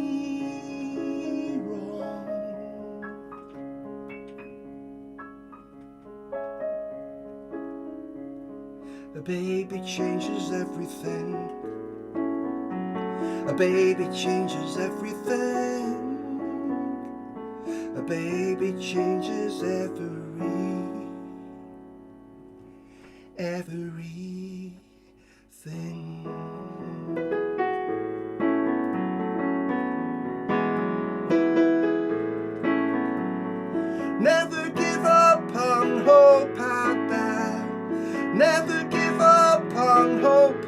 Speaker 1: A baby changes everything. A baby changes everything. A baby changes everything. Never give up on hope out there. Never give up on hope.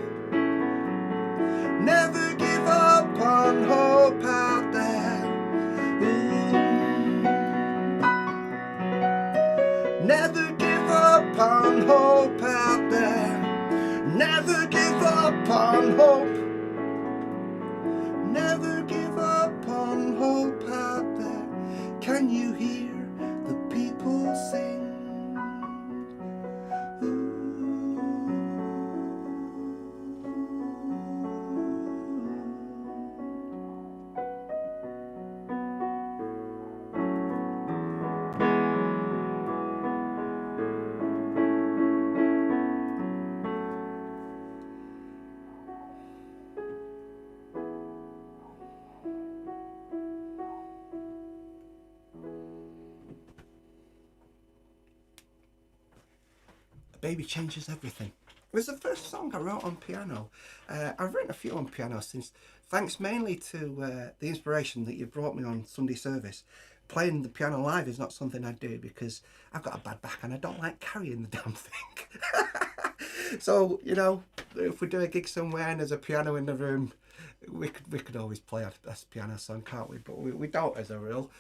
Speaker 1: Baby Changes Everything. It was the first song I wrote on piano. I've written a few on piano since, thanks mainly to the inspiration that you brought me on Sunday service. Playing the piano live is not something I do because I've got a bad back and I don't like carrying the damn thing. So, you know, if we do a gig somewhere and there's a piano in the room, we could always play a piano song, can't we? But we don't as a rule.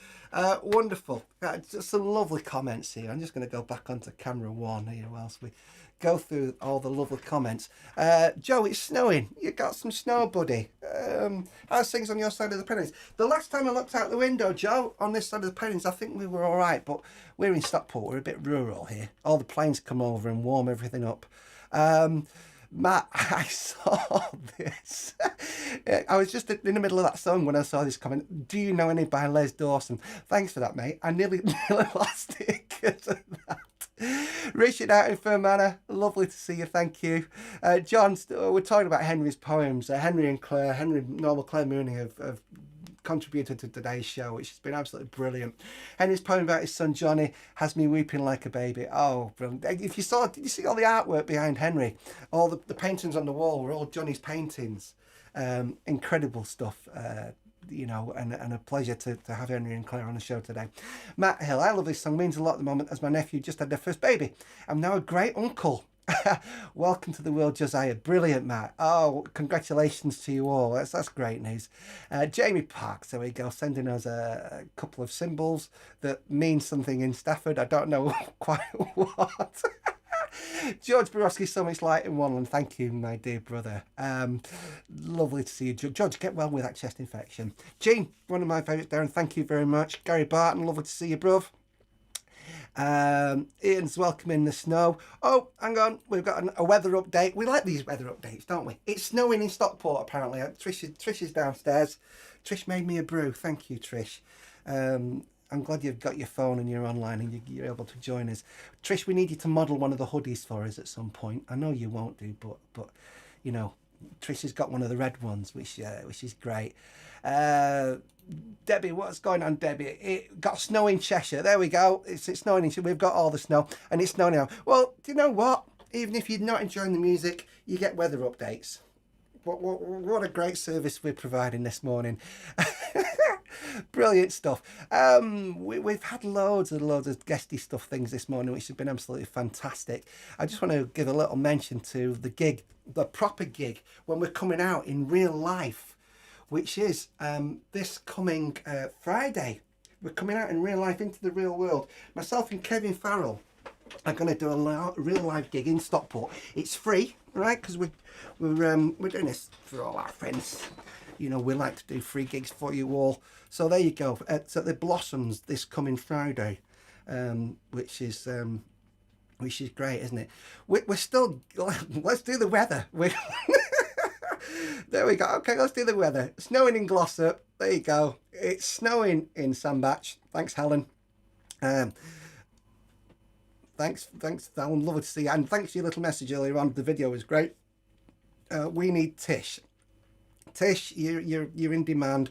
Speaker 1: Wonderful. Just some lovely comments here. I'm just going to go back onto camera one here whilst we go through all the lovely comments. Joe, it's snowing. You got some snow, buddy. How's things on your side of the Pennines? The last time I looked out the window, Joe, on this side of the Pennines, I think we were all right. But we're in Stockport. We're a bit rural here. All the planes come over and warm everything up. Matt, I saw this. I was just in the middle of that song when I saw this comment. Do you know any by Les Dawson? Thanks for that, mate. I nearly lost it because of that. Richard out in Fermanagh, lovely to see you, thank you. John, we're talking about Henry's poems. Henry and Claire, Normal Claire Mooney have contributed to today's show, which has been absolutely brilliant. Henry's poem about his son Johnny has me weeping like a baby. Oh, brilliant. Did you see all the artwork behind Henry? All the paintings on the wall were all Johnny's paintings. Incredible stuff. You know, and a pleasure to have Henry and Claire on the show today. Matt Hill, I love this song, means a lot at the moment as my nephew just had their first baby. I'm now a great uncle. Welcome to the world, Josiah. Brilliant, Matt. Oh, congratulations to you all. That's great news. Jamie Parks, there we go, sending us a couple of symbols that mean something in Stafford. I don't know quite what. George Borowski, so much light in Wanland. Thank you, my dear brother. Lovely to see you, George. Get well with that chest infection. Gene, one of my favourites, Darren. Thank you very much. Gary Barton, lovely to see you, bruv. Ian's welcoming the snow. Oh, hang on, we've got a weather update. We like these weather updates, don't we? It's snowing in Stockport, apparently. Trish is downstairs. Trish made me a brew. Thank you, Trish. I'm glad you've got your phone and you're online and you're able to join us. Trish, we need you to model one of the hoodies for us at some point. I know you won't do, but you know, Trish has got one of the red ones, which is great. Debbie, what's going on, Debbie? It got snow in Cheshire. There we go. It's snowing in Cheshire. We've got all the snow and it's snowing now. Well, do you know what? Even if you're not enjoying the music, you get weather updates. What a great service we're providing this morning. Brilliant stuff. We've had loads of guesty stuff things this morning, which has been absolutely fantastic. I just want to give a little mention to the gig, the proper gig, when we're coming out in real life, which is this coming Friday. We're coming out in real life into the real world. Myself and Kevin Farrell are going to do a real live gig in Stockport. It's free, right? Because we're doing this for all our friends. You know, we like to do free gigs for you all. So there you go. It's at the Blossoms this coming Friday, which is great, isn't it? We're still. Let's do the weather. There we go. Okay, let's do the weather. Snowing in Glossop. There you go. It's snowing in Sandbach. Thanks, Helen. Thanks, Helen. Lovely to see you. And thanks for your little message earlier on. The video was great. We need Tish. Tish, you're in demand.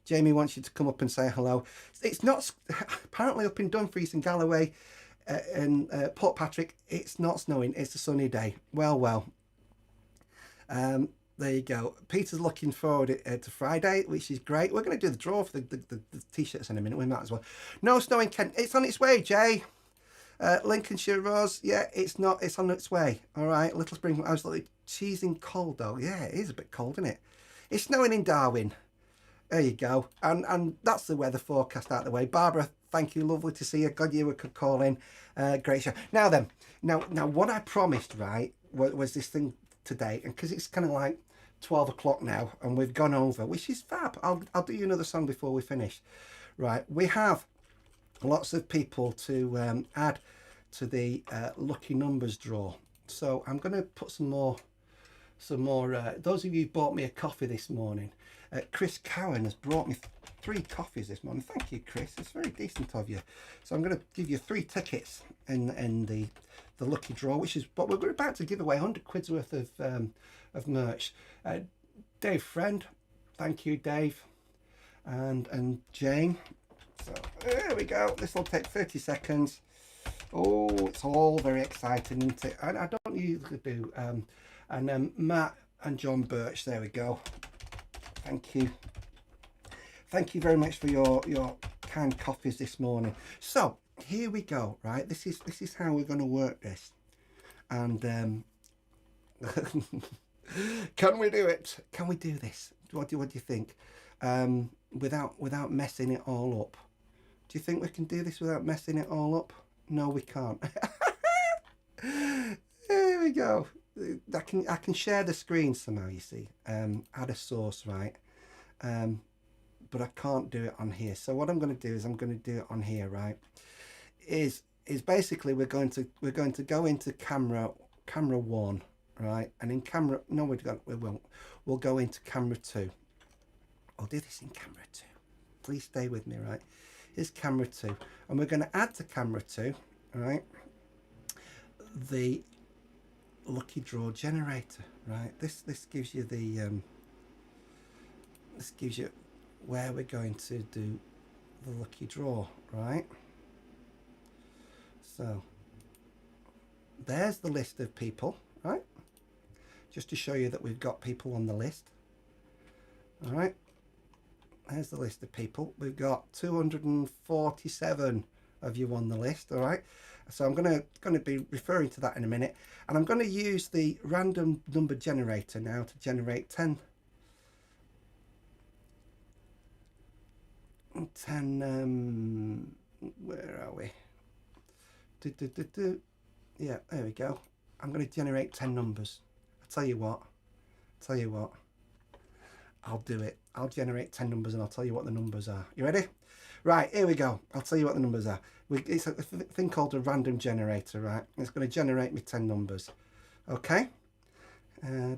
Speaker 1: Jamie wants you to come up and say hello. It's not apparently up in Dumfries and Galloway and Port Patrick. It's not snowing. It's a sunny day. Well. There you go. Peter's looking forward to Friday, which is great. We're going to do the draw for the t-shirts in a minute. We might as well. No snow in Kent. It's on its way, Jay. Lincolnshire Rose, yeah, it's not. It's on its way. All right. Little Spring, absolutely cheesing cold though. Yeah, it is a bit cold, isn't it? It's snowing in Darwin. There you go. And that's the weather forecast out of the way. Barbara, thank you. Lovely to see you. God, you could call in. Great show. Now then, now what I promised, right, was this thing today, and because it's kind of like 12 o'clock now, and we've gone over, which is fab. I'll do you another song before we finish. Right, we have lots of people to add to the lucky numbers draw. So I'm going to put some more. Those of you who bought me a coffee this morning, Chris Cowan has brought me 3 coffees this morning. Thank you, Chris. It's very decent of you. So I'm going to give you 3 tickets in the lucky draw, which is what we're about to give away. 100 quid's worth of merch. Dave Friend, thank you, Dave, and Jane. So there we go. This will take 30 seconds. Oh, it's all very exciting, isn't it? I don't usually do. Matt and John Birch, there we go. Thank you. Thank you very much for your kind coffees this morning. So here we go, right? This is how we're going to work this. And can we do it? Can we do this? What do you think? Without messing it all up. Do you think we can do this without messing it all up? No, we can't. There we go. I can share the screen somehow, you see. Add a source, right? But I can't do it on here. So what I'm going to do is I'm going to do it on here, right? Is basically we're going to go into camera 1, right? And in camera, no, we won't. We'll go into camera 2. I'll do this in camera 2. Please stay with me, right? Here's camera 2, and we're going to add to camera 2, right? The lucky draw generator, right? This gives you the this gives you where we're going to do the lucky draw, right? So there's the list of people, right? Just to show you that we've got people on the list. All right, there's the list of people. We've got 247 of you on the list. All right, so I'm going to be referring to that in a minute, and I'm going to use the random number generator now to generate 10 where are we? Yeah, there we go. I'm going to generate 10 numbers. Tell you what, I'll do it. I'll generate 10 numbers and I'll tell you what the numbers are. You ready? Right, here we go. I'll tell you what the numbers are. It's a thing called a random generator, right? It's going to generate me 10 numbers. Okay? Oh,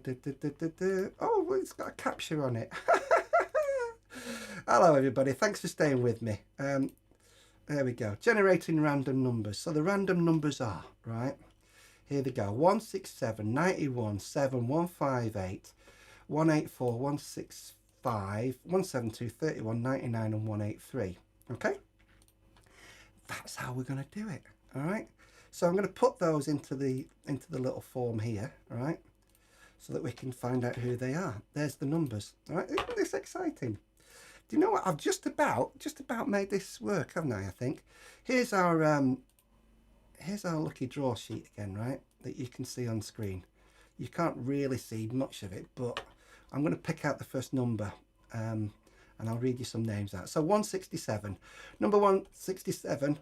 Speaker 1: it's got a capture on it. Hello, everybody. Thanks for staying with me. There we go. Generating random numbers. So the random numbers are, right? Here they go. 167, 91, 7, 158, 184, 165, 172, 31, 99 and 183. Okay? That's how we're going to do it. All right? So I'm going to put those into the little form here, all right? So that we can find out who they are. There's the numbers. All right? Isn't this exciting? Do you know what? I've just about made this work, haven't I think. Here's our lucky draw sheet again, right? That you can see on screen. You can't really see much of it, but I'm going to pick out the first number and I'll read you some names out. So 167. Number 167,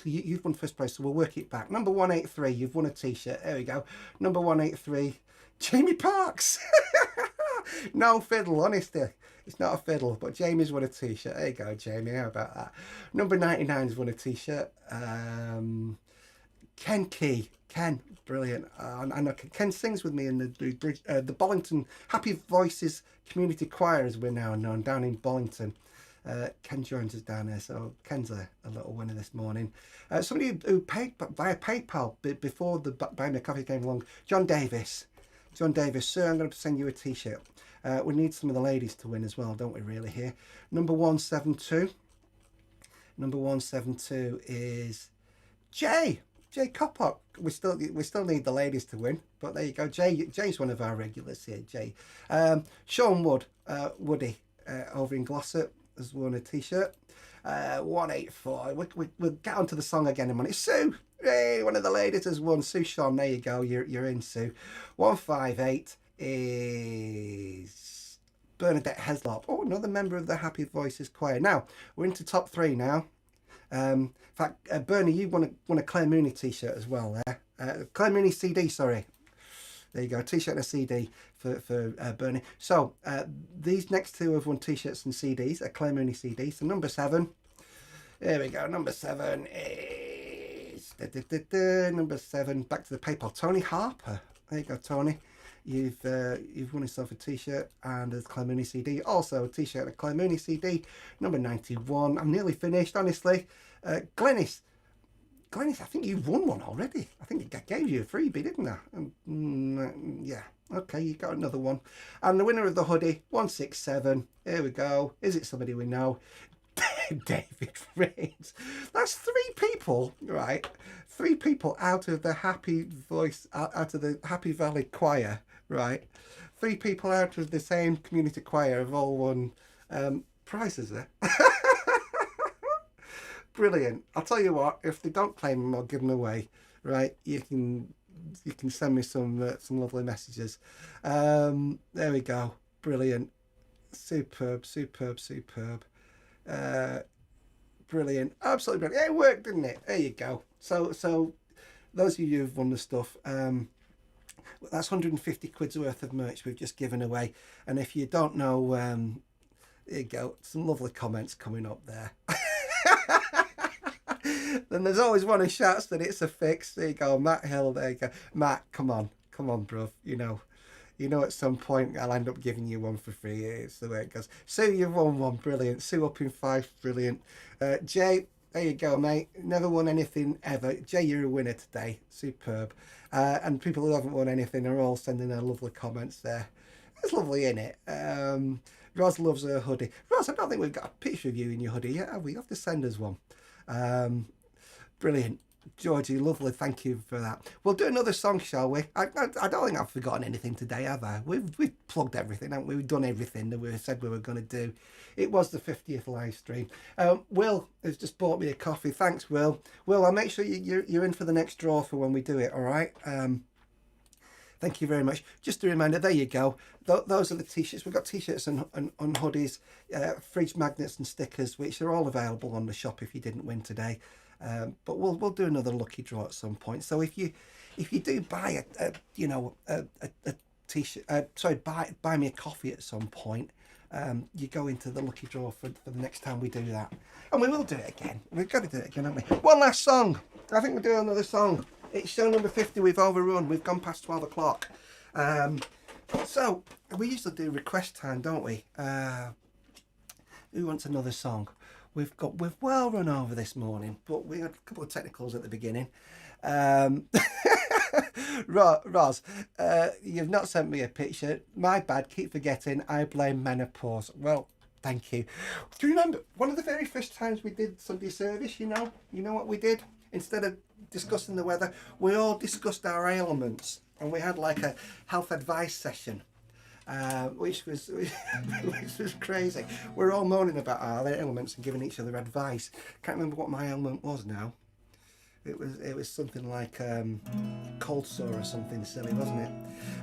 Speaker 1: you've won first prize, so we'll work it back. Number 183, you've won a t-shirt. There we go. Number 183, Jamie Parks. No fiddle, honestly. It's not a fiddle, but Jamie's won a t-shirt. There you go, Jamie. How about that? Number 99's won a t-shirt. Ken Key. Ken, brilliant. I know Ken sings with me in the Bollington Happy Voices Community Choir, as we're now known, down in Bollington. Ken joins us down there, so Ken's a little winner this morning. Somebody who paid via PayPal before the Buy Me a Coffee came along, John Davis, sir, I'm going to send you a t-shirt. We need some of the ladies to win as well, don't we, really, here? Number 172. Number 172 is Jay Coppock. We still need the ladies to win, but there you go. Jay's one of our regulars here, Jay. Sean Woody, over in Glossop, has won a t-shirt. 184. We'll get onto the song again in a minute. Sue, hey, one of the ladies has won. Sue Sean, there you go. You're in, Sue. 158 is Bernadette Heslop. Oh, another member of the Happy Voices Choir. Now we're into top 3 now. In fact, Bernie, you won a Claire Mooney t-shirt as well there. Claire Mooney CD, sorry. There you go, a t-shirt and a CD for Bernie. So these next two have won t-shirts and CDs, a Claire Mooney CD. So number 7, there we go. Number 7 is number 7. Back to the PayPal. Tony Harper. There you go, Tony. You've won yourself a t-shirt and a Claire Mooney CD. Also a t-shirt and a Claire Mooney CD. Number 91. I'm nearly finished, honestly. Glennis, I think you've won one already. I think I gave you a freebie, didn't I? Yeah. Okay, you got another one. And the winner of the hoodie, 167. Here we go. Is it somebody we know? David Rains. That's 3 people, right? 3 people out of the out of the Happy Valley Choir, right? 3 people out of the same community choir have all won prizes there. Brilliant. I'll tell you what, if they don't claim them, I'll give them away, right? You can send me some lovely messages. There we go. Brilliant. Superb. Brilliant. Absolutely brilliant. It worked, didn't it? There you go. So those of you who've won the stuff, that's 150 quid's worth of merch we've just given away. And if you don't know, there you go. Some lovely comments coming up there. Then there's always one who shouts that it's a fix. There you go, Matt Hill. There you go, Matt. Come on, bruv. You know, at some point I'll end up giving you one for free. It's the way it goes. Sue, you've won one. Brilliant. Sue up in Fife. Brilliant. Jay, there you go, mate. Never won anything ever. Jay, you're a winner today. Superb. And people who haven't won anything are all sending their lovely comments there. It's lovely, isn't it? Roz loves her hoodie. Roz, I don't think we've got a picture of you in your hoodie yet, have we? You have to send us one. Brilliant. Georgie, lovely. Thank you for that. We'll do another song, shall we? I don't think I've forgotten anything today, have I? We've plugged everything, haven't we? We've done everything that we said we were going to do. It was the 50th live stream. Will has just bought me a coffee. Thanks, Will. Will, I'll make sure you're in for the next draw for when we do it, all right? Thank you very much. Just a reminder, there you go. Those are the t-shirts. We've got t-shirts and hoodies, fridge magnets and stickers, which are all available on the shop if you didn't win today. But we'll do another lucky draw at some point. So if you do buy a t-shirt, buy me a coffee at some point, you go into the lucky draw for the next time we do that. And we will do it again. We've got to do it again, haven't we? One last song. I think we'll do another song. It's show number 50. We've overrun. We've gone past 12 o'clock. So we usually do request time, don't we? Who wants another song? We've well run over this morning, but we had a couple of technicals at the beginning. Roz, you've not sent me a picture. My bad. Keep forgetting. I blame menopause. Well, thank you. Do you remember one of the very first times we did Sunday service? You know what we did? Instead of discussing the weather, we all discussed our ailments, and we had like a health advice session, which was crazy. We're all moaning about our ailments and giving each other advice. Can't remember what my ailment was now. It was something like cold sore or something silly, wasn't it?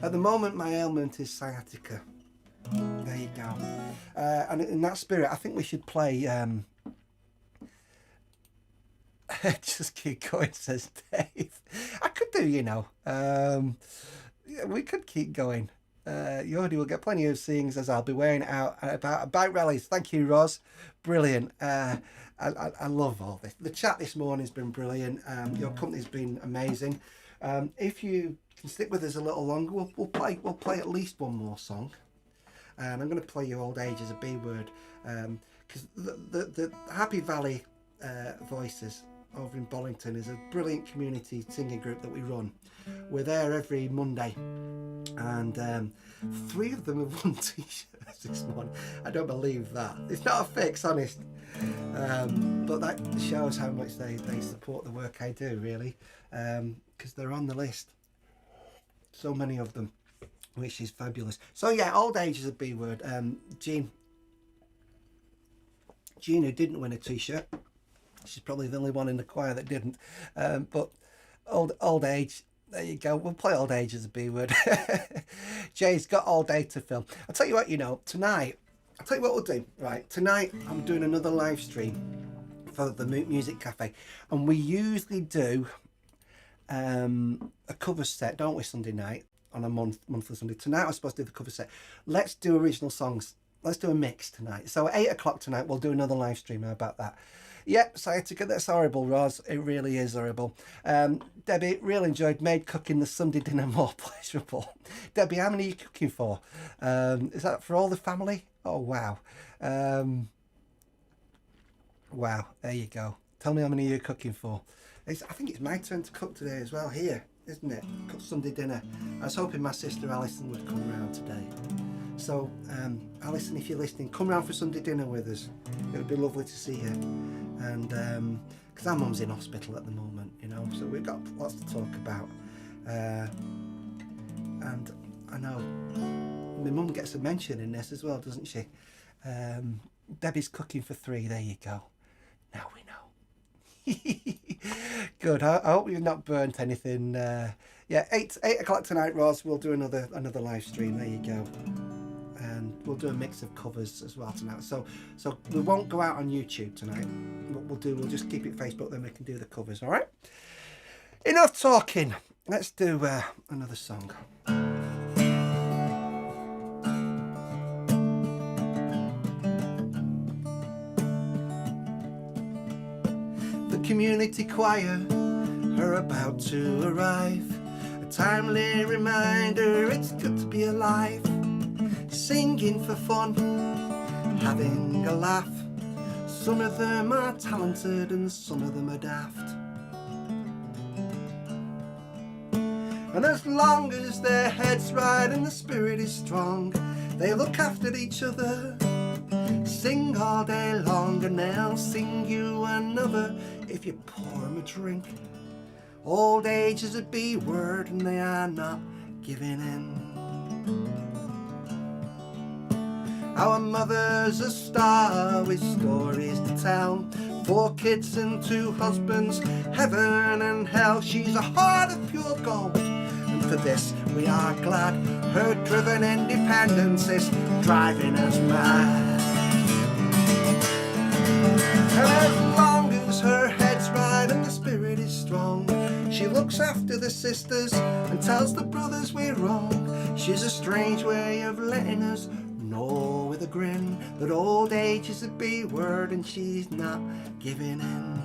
Speaker 1: At the moment, my ailment is sciatica. There you go. And in that spirit, I think we should play. Just keep going, says Dave. I could do, we could keep going. Yodi will get plenty of seeings as I'll be wearing it out about bike rallies. Thank you, Roz. Brilliant. I love all this. The chat this morning has been brilliant. Your company's been amazing. If you can stick with us a little longer, we'll play at least one more song. And I'm going to play you Old Age as a B word, because the Happy Valley Voices over in Bollington is a brilliant community singing group that we run. We're there every Monday, and 3 of them have won t-shirts this morning. I don't believe that. It's not a fix, honest, but that shows how much they support the work I do, really, because they're on the list, so many of them, which is fabulous. So yeah, Old Age is a B word. Jean, who didn't win a t-shirt, she's probably the only one in the choir that didn't, but old age, there you go. We'll play Old Age as a B word. Jay's got all day to film. I'll tell you what, tonight, I'll tell you what we'll do, right? Tonight I'm doing another live stream for the Music Cafe, and we usually do a cover set, don't we, Sunday night on a monthly Sunday. Tonight I'm supposed to do the cover set. Let's do original songs. Let's do a mix tonight. So at 8 o'clock tonight we'll do another live stream. How about that? Yep, sciatica, that's horrible, Roz. It really is horrible. Debbie, really enjoyed made cooking the Sunday dinner more pleasurable. Debbie, how many are you cooking for? Is that for all the family? Oh, wow. Wow, there you go. Tell me how many you're cooking for. I think it's my turn to cook today as well, here, isn't it? Cook Sunday dinner. I was hoping my sister Alison would come around today. So, Alison, if you're listening, come round for Sunday dinner with us. It would be lovely to see you. And because our mum's in hospital at the moment, you know, so we've got lots to talk about. And I know my mum gets a mention in this as well, doesn't she? Debbie's cooking for 3. There you go. Now we know. Good. I hope you've not burnt anything. Yeah, 8 o'clock tonight, Roz. We'll do another live stream. There you go. And we'll do a mix of covers as well tonight. So we won't go out on YouTube tonight. What we'll just keep it Facebook. Then we can do the covers. All right. Enough talking. Let's do another song. The community choir are about to arrive. A timely reminder, it's good to be alive. Singing for fun, having a laugh. Some of them are talented and some of them are daft. And as long as their head's right and the spirit is strong, they look after each other. Sing all day long and they'll sing you another if you pour them a drink. Old age is a B word and they are not giving in. Our mother's a star with stories to tell. 4 kids and 2 husbands, heaven and hell. She's a heart of pure gold, and for this we are glad. Her driven independence is driving us mad. And as long as her head's right and the spirit is strong, she looks after the sisters and tells the brothers we're wrong. She's a strange way of letting us know with a grin that old age is a B word and she's not giving in.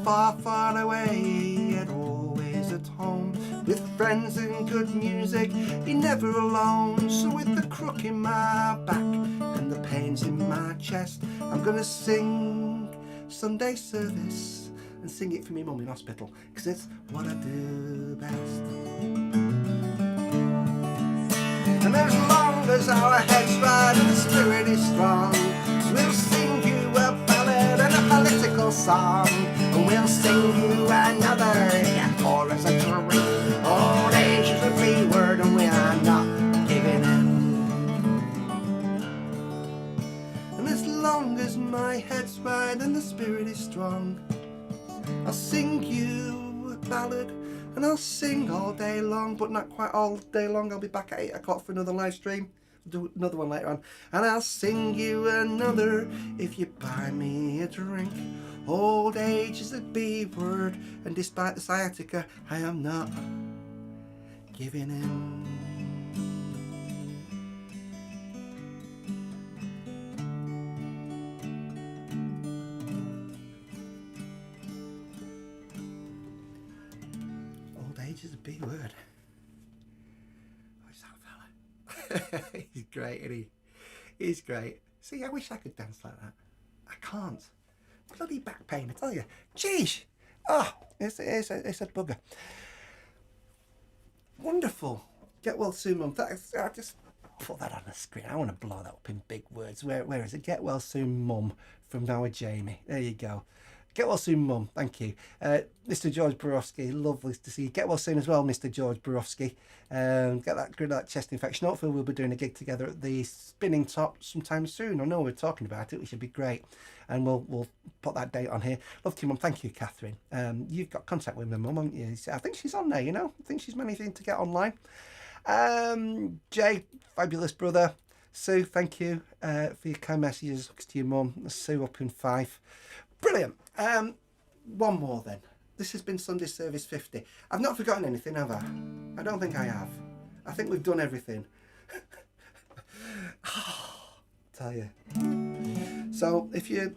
Speaker 1: Far, far away, yet always at home, with friends and good music, he never alone. So with the crook in my back and the pains in my chest, I'm gonna sing Sunday service and sing it for me mum in hospital, cause it's what I do best. And as long as our head's right and the spirit is strong, we'll sing you a ballad and a political song. And we'll sing you another chorus of drink. Old age is a B word and we are not giving in. And as long as my head's right and the spirit is strong, I'll sing you a ballad and I'll sing all day long, but not quite all day long. I'll be back at 8 o'clock for another live stream. We'll do another one later on. And I'll sing you another if you buy me a drink. Old age is a B word, and despite the sciatica, I am not giving in. Old age is a B word. What's that fella? He's great, isn't he? He's great. See, I wish I could dance like that. I can't. Bloody back pain, I tell you. Jeez. Oh, it's a bugger. Wonderful. Get well soon, Mum. I just put that on the screen. I want to blow that up in big words. Where is it? Get well soon, Mum, from Noah Jamie. There you go. Get well soon, Mum. Thank you. Mr. George Borowski, lovely to see you. Get well soon as well, Mr. George Borowski. Get rid of that chest infection. Hopefully we'll be doing a gig together at the Spinning Top sometime soon. I know we're talking about it, which should be great. And we'll put that date on here. Love to you, Mum. Thank you, Catherine. You've got contact with my mum, haven't you? I think she's on there, you know. I think she's managing to get online. Jay, fabulous brother. Sue, thank you for your kind messages to your mum. Sue up in Fife. Brilliant. One more then. This has been Sunday Service 50. I've not forgotten anything, have I? I don't think I have. I think we've done everything. Tell you. So if you're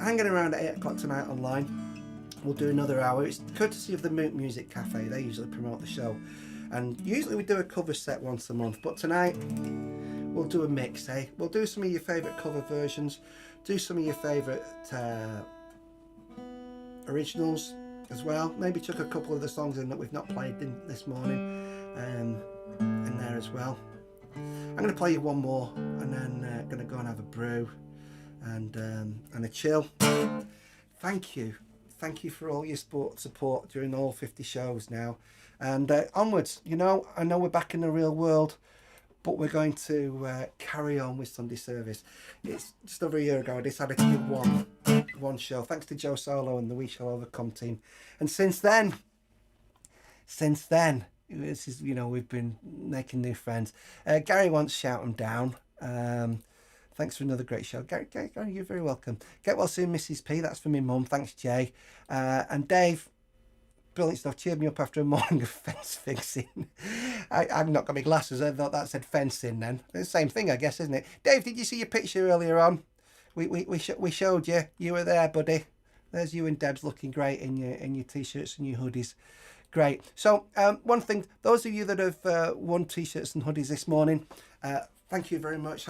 Speaker 1: hanging around at 8 o'clock tonight online, we'll do another hour. It's courtesy of the Moot Music Cafe. They usually promote the show, and usually we do a cover set once a month, but tonight we'll do a mix, eh? We'll do some of your favourite cover versions, do some of your favourite originals as well. Maybe chuck a couple of the songs in that we've not played this morning in there as well. I'm going to play you one more, and then going to go and have a brew and a chill. Thank you for all your support during all 50 shows now, and onwards. You know, I know we're back in the real world, but we're going to carry on with Sunday service. It's just over a year ago I decided to do one show, thanks to Joe Solo and the We Shall Overcome team, and since then this is, you know, we've been making new friends. Gary wants Shout 'em Down. Thanks for another great show. Gary, you're very welcome. Get well soon, Mrs. P. That's for me mum. Thanks, Jay. And Dave, brilliant stuff. Cheered me up after a morning of fence fixing. I've not got my glasses. I thought that said fencing then. It's the same thing, I guess, isn't it? Dave, did you see your picture earlier on? We showed you. You were there, buddy. There's you and Debs looking great in your t-shirts and your hoodies. Great. So one thing, those of you that have won t-shirts and hoodies this morning, thank you very much.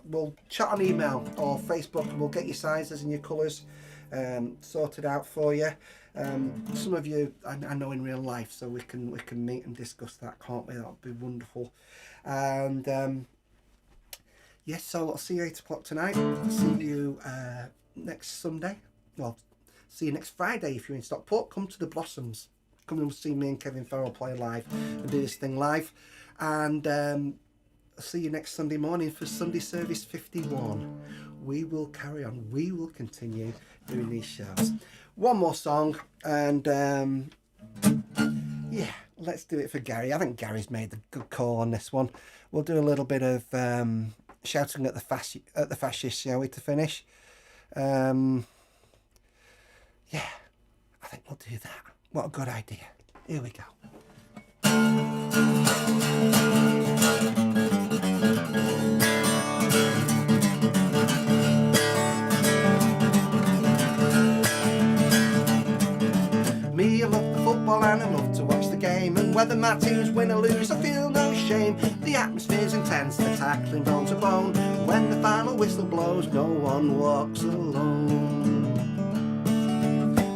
Speaker 1: We'll chat on email or Facebook, and we'll get your sizes and your colours sorted out for you. Some of you I know in real life, so we can meet and discuss that, can't we? That would be wonderful. And yes, so I'll see you 8 o'clock tonight. I'll see you next Sunday. Well, see you next Friday if you're in Stockport. Come to the Blossoms. Come and see me and Kevin Farrell play live and do this thing live. And I'll see you next Sunday morning for Sunday Service 51. We will carry on. We will continue doing these shows. One more song, and yeah, let's do it for Gary. I think Gary's made the good call on this one. We'll do a little bit of shouting at the fascists, shall we, to finish? Yeah, I think we'll do that. What a good idea. Here we go. Me, I love the football and I love to watch the game, and whether my teams win or lose, I feel no shame. The atmosphere's intense, the tackling bone to bone. When the final whistle blows, no one walks alone.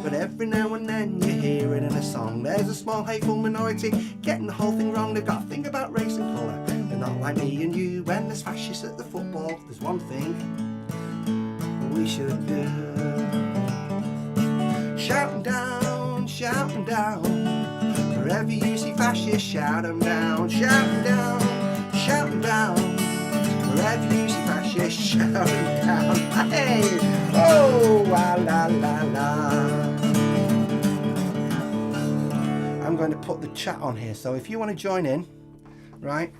Speaker 1: But every now and then you hear it in a song. There's a small hateful minority getting the whole thing wrong. They've got a thing about race and colour. They're not like me and you. When there's fascists at the football, there's one thing we should do. Shout 'em down, shout 'em down. Wherever you see fascists, shout 'em down. Shout 'em down, shout 'em down. Wherever you see fascists, shout 'em down. Hey, oh, la la la la. I'm going to put the chat on here, so if you want to join in, right,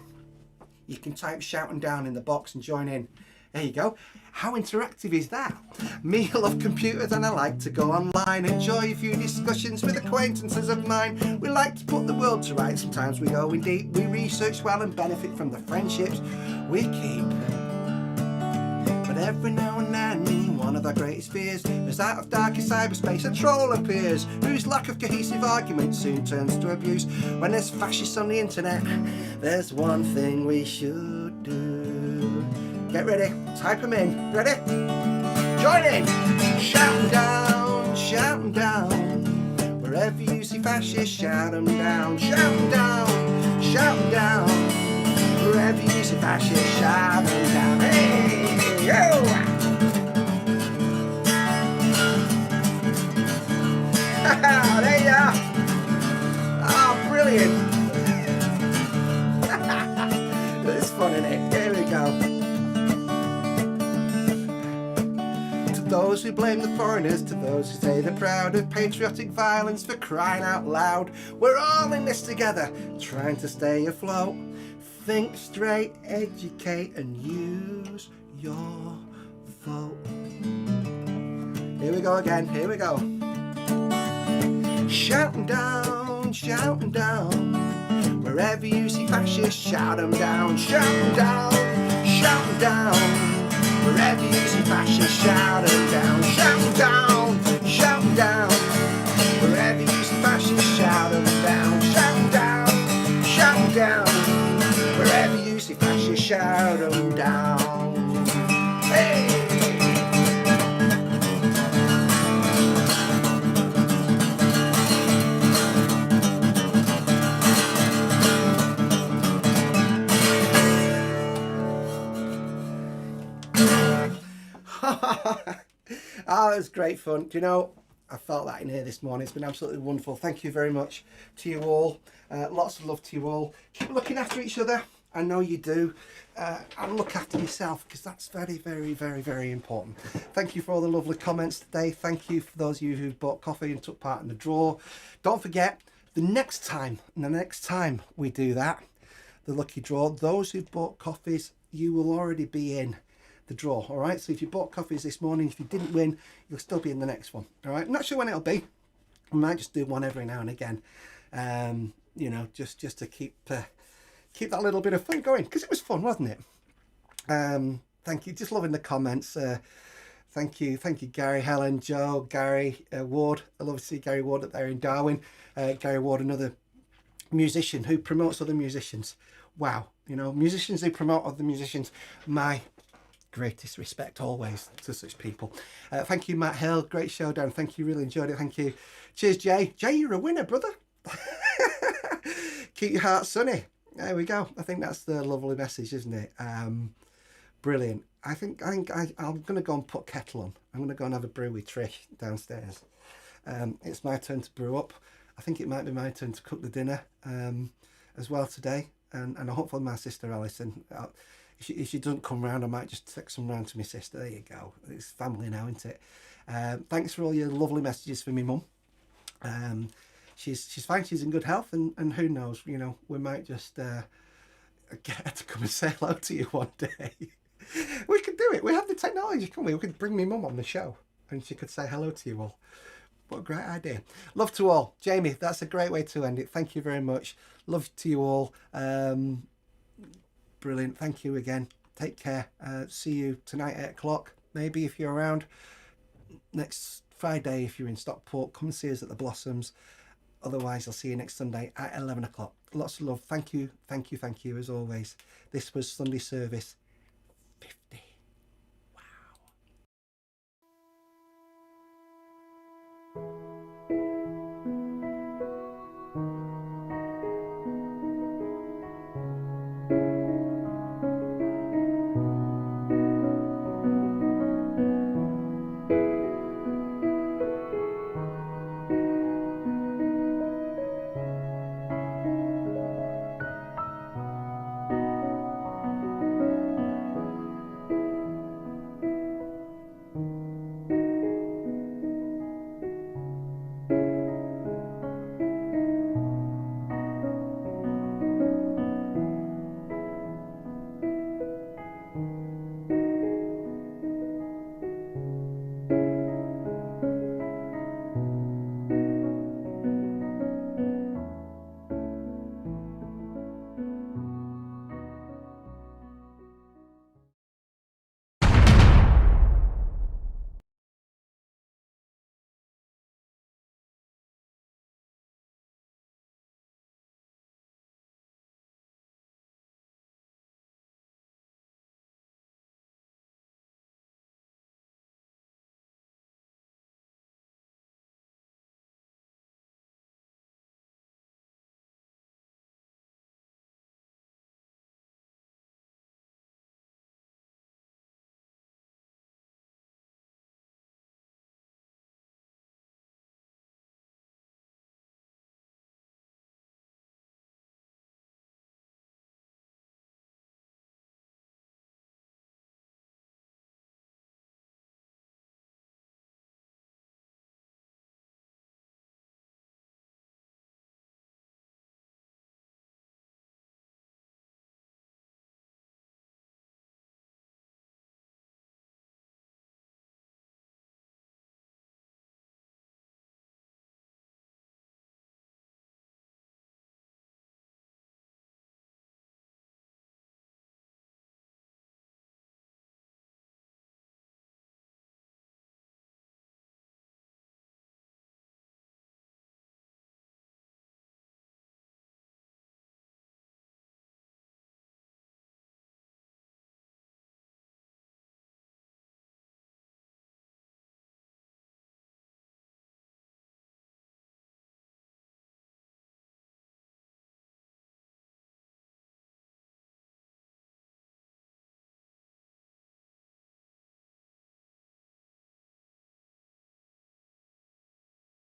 Speaker 1: you can type Shout 'em Down in the box and join in. There you go. How interactive is that? Me, I love computers and I like to go online, enjoy a few discussions with acquaintances of mine. We like to put the world to rights, sometimes we go in deep. We research well and benefit from the friendships we keep. But every now and then, one of our greatest fears is out of darkest cyberspace a troll appears, whose lack of cohesive argument soon turns to abuse. When there's fascists on the internet, there's one thing we should do. Get ready, type them in. Ready? Join in! Shout 'em down, shout 'em down. Wherever you see fascists, shout 'em down. Shout 'em down, shout 'em down. Wherever you see fascists, shout 'em down. Hey, yo! There you are! Oh, brilliant! It's fun, isn't it? Here we go. Those who blame the foreigners, to those who say they're proud of patriotic violence, for crying out loud, we're all in this together, trying to stay afloat. Think straight, educate and use your vote. Here we go again, here we go. Shout 'em down, shout 'em down. Wherever you see fascists, shout 'em down. Shout 'em down, shout 'em down. Wherever you see fascists, shout 'em down. Shout 'em down, shout 'em down. shout 'em down, shout 'em down, shout 'em down. Wherever you see flash, you shout 'em down. Hey! Oh, it was great fun. Do you know, I felt that in here this morning. It's been absolutely wonderful. Thank you very much to you all. Lots of love to you all. Keep looking after each other. I know you do. And look after yourself, because that's very, very, very, very important. Thank you for all the lovely comments today. Thank you for those of you who bought coffee and took part in the draw. Don't forget, the next time we do that, the lucky draw, those who bought coffees, you will already be in the draw. All right, so if you bought coffees this morning, if you didn't win, you'll still be in the next one. All right, I'm not sure when it'll be. We might just do one every now and again, you know, just to keep that little bit of fun going, because it was fun, wasn't it? Thank you, just loving the comments. Thank you, Gary, Helen, Joe, Gary, Ward. I love to see Gary Ward up there in Darwin. Gary Ward, another musician who promotes other musicians. Wow, you know, musicians who promote other musicians. My greatest respect always to such people. Thank you, Matt Hill. Great show, Darren. Thank you. Really enjoyed it. Thank you. Cheers, Jay. Jay, you're a winner, brother. Keep your heart sunny. There we go. I think that's the lovely message, isn't it? Brilliant. I think I'm going to go and put kettle on. I'm going to go and have a brew with Trish downstairs. It's my turn to brew up. I think it might be my turn to cook the dinner as well today. And hopefully my sister Alison, if she doesn't come round, I might just take some round to my sister. There you go. It's family now, isn't it? Thanks for all your lovely messages for me mum. She's fine. She's in good health, and who knows? You know, we might just get her to come and say hello to you one day. We could do it. We have the technology, can't we? We could bring me mum on the show, and she could say hello to you all. What a great idea. Love to all. Jamie, that's a great way to end it. Thank you very much. Love to you all. Brilliant. Thank you again. Take care. See you tonight at 8 o'clock. Maybe if you're around. Next Friday, if you're in Stockport, come and see us at the Blossoms. Otherwise, I'll see you next Sunday at 11 o'clock. Lots of love. Thank you. Thank you. Thank you as always. This was Sunday service.